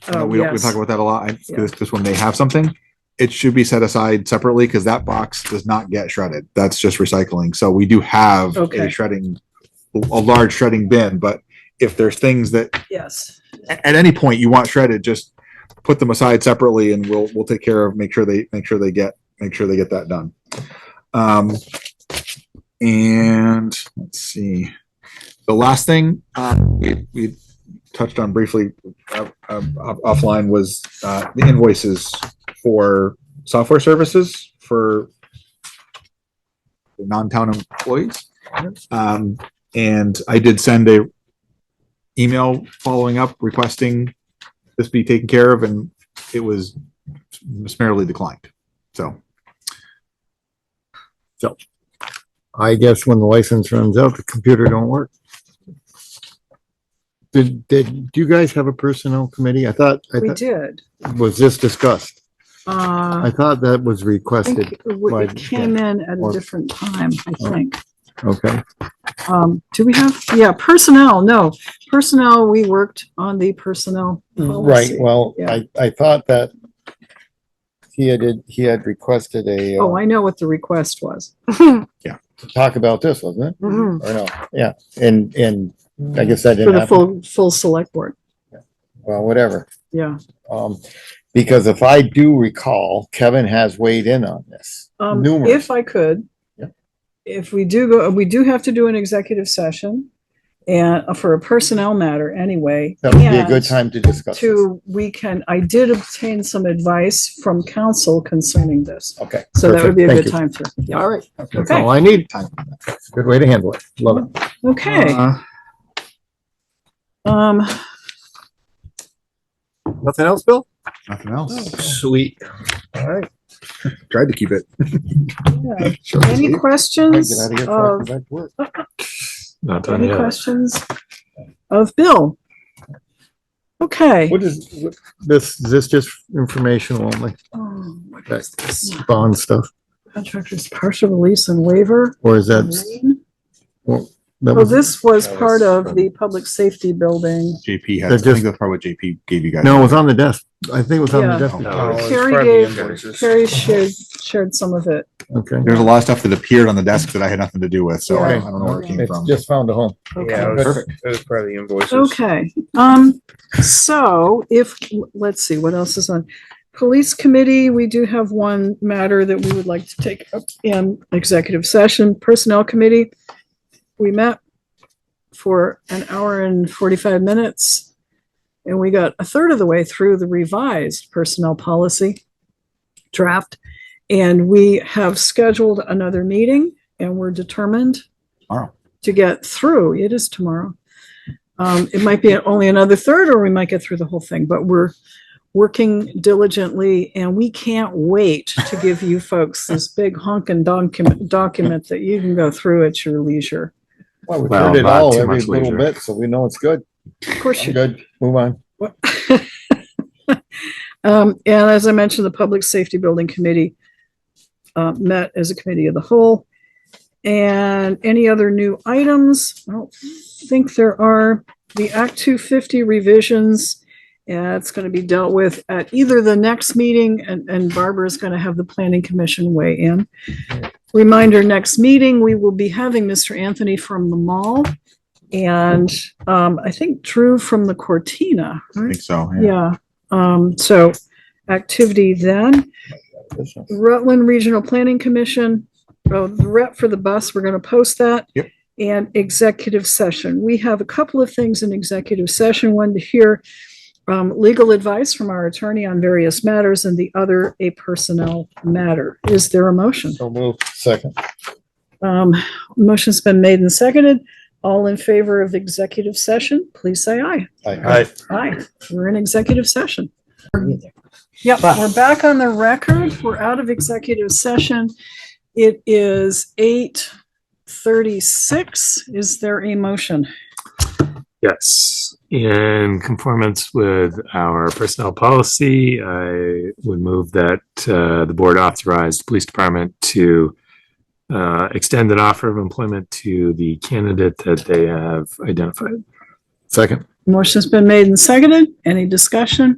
Oh, we yes. talk about that a lot. Yeah. This when they have something, it should be set aside separately because that box does not get shredded. That's just recycling. So we do have Okay. a large shredding bin, but if there's things that Yes. at any point you want shredded, just put them aside separately and we'll take care of make sure they get that done. And let's see, the last thing we touched on briefly offline was the invoices for software services for the non-town employees. And I did send a email following up requesting this be taken care of, and it was summarily declined. So I guess when the license runs out, the computer don't work. Did you guys have a personnel committee? I thought, We did. was this discussed? I I thought that was requested. think by- it came in at a or- different time, I think. Okay, Do we have, personnel, no, personnel, we worked on the personnel right, policy. well, Yeah. I thought that he had requested Oh, I know what the request was. to talk about this, wasn't it? Mhm. Or no, yeah, and I guess that For didn't the happen. full select board, Well, whatever. yeah. Because if I do recall, Kevin has weighed in on this. Numerous. If I could, Yeah. if we do have to do an executive session, and for a personnel matter anyway. That would be a and good time to discuss this. I did obtain some advice from council concerning this. Okay. So that would be a perfect. good Thank time to. you. All right. That's Okay. all I need. Good way to handle it. Love it. Okay. Nothing else, Bill? Nothing else. Sweet. All right. Tried to keep it. Yeah. Sure. Any questions? Get out of here before I come back to work. Not done Any yet. questions of Bill? Okay. What is this? Is this just informational only? Oh, what That is this? bond stuff? Contractor's partial release and waiver. Or is that? Well, that Oh, was, this was that part was of from- the public safety building. JP That has, I just- think that's probably what JP gave you guys. no, it was on the desk. I think it was on Yeah. the desk. No, it's Kari part of the gave- invoices. Carrie shared some of it. Okay. There's a lot of stuff that appeared on the desk that I had nothing to do with, so I Yeah. don't know where it came It's from. just found a home. Yeah, it was, it was part of the invoices. Okay, so let's see, what else is on? Police committee, we do have one matter that we would like to take up in executive session. Personnel committee, we met for an hour and 45 minutes. And we got a third of the way through the revised personnel policy draft. And we have scheduled another meeting and we're determined Tomorrow. to get through. It is tomorrow. It might be only another third, or we might get through the whole thing, but we're working diligently and we can't wait to give you folks this big honking document that you can go through at your leisure. Well, we've Well, heard it not all too every much little leisure. bit, so we know it's good. Of course you Good. Move on. And as I mentioned, the Public Safety Building Committee met as a committee of the whole. And any other new items? I don't think there are. The Act 250 revisions, it's going to be dealt with at either the next meeting, and Barbara's going to have the Planning Commission weigh in. Reminder, next meeting, we will be having Mr. Anthony from the mall and I think Drew from the Cortina, I right? think so, yeah. Yeah, so activity then. Rutland Regional Planning Commission, the rep for the bus, we're gonna post that. Yep. And executive session. We have a couple of things in executive session, one to hear legal advice from our attorney on various matters and the other a personnel matter. Is there a motion? So move. Second. Motion's been made and seconded. All in favor of executive session, please say aye. Aye. Aye, we're in executive session. Yep, we're back on the record. We're out of executive session. It is 8:36. Is there a motion? Yes, in conformance with our personnel policy, I would move that the board authorize the police department to extend an offer of employment to the candidate that they have identified. Second. Motion's been made and seconded. Any discussion?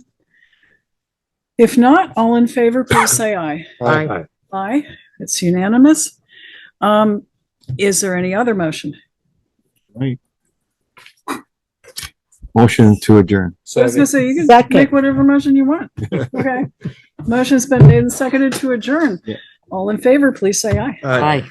If not, all in favor, please say aye. Aye. Aye, it's unanimous. Is there any other motion? Motion to adjourn. I was gonna say, you can Second. make whatever motion you want. Okay. Motion's been made and seconded to adjourn. Yeah. All in favor, please say aye. Aye.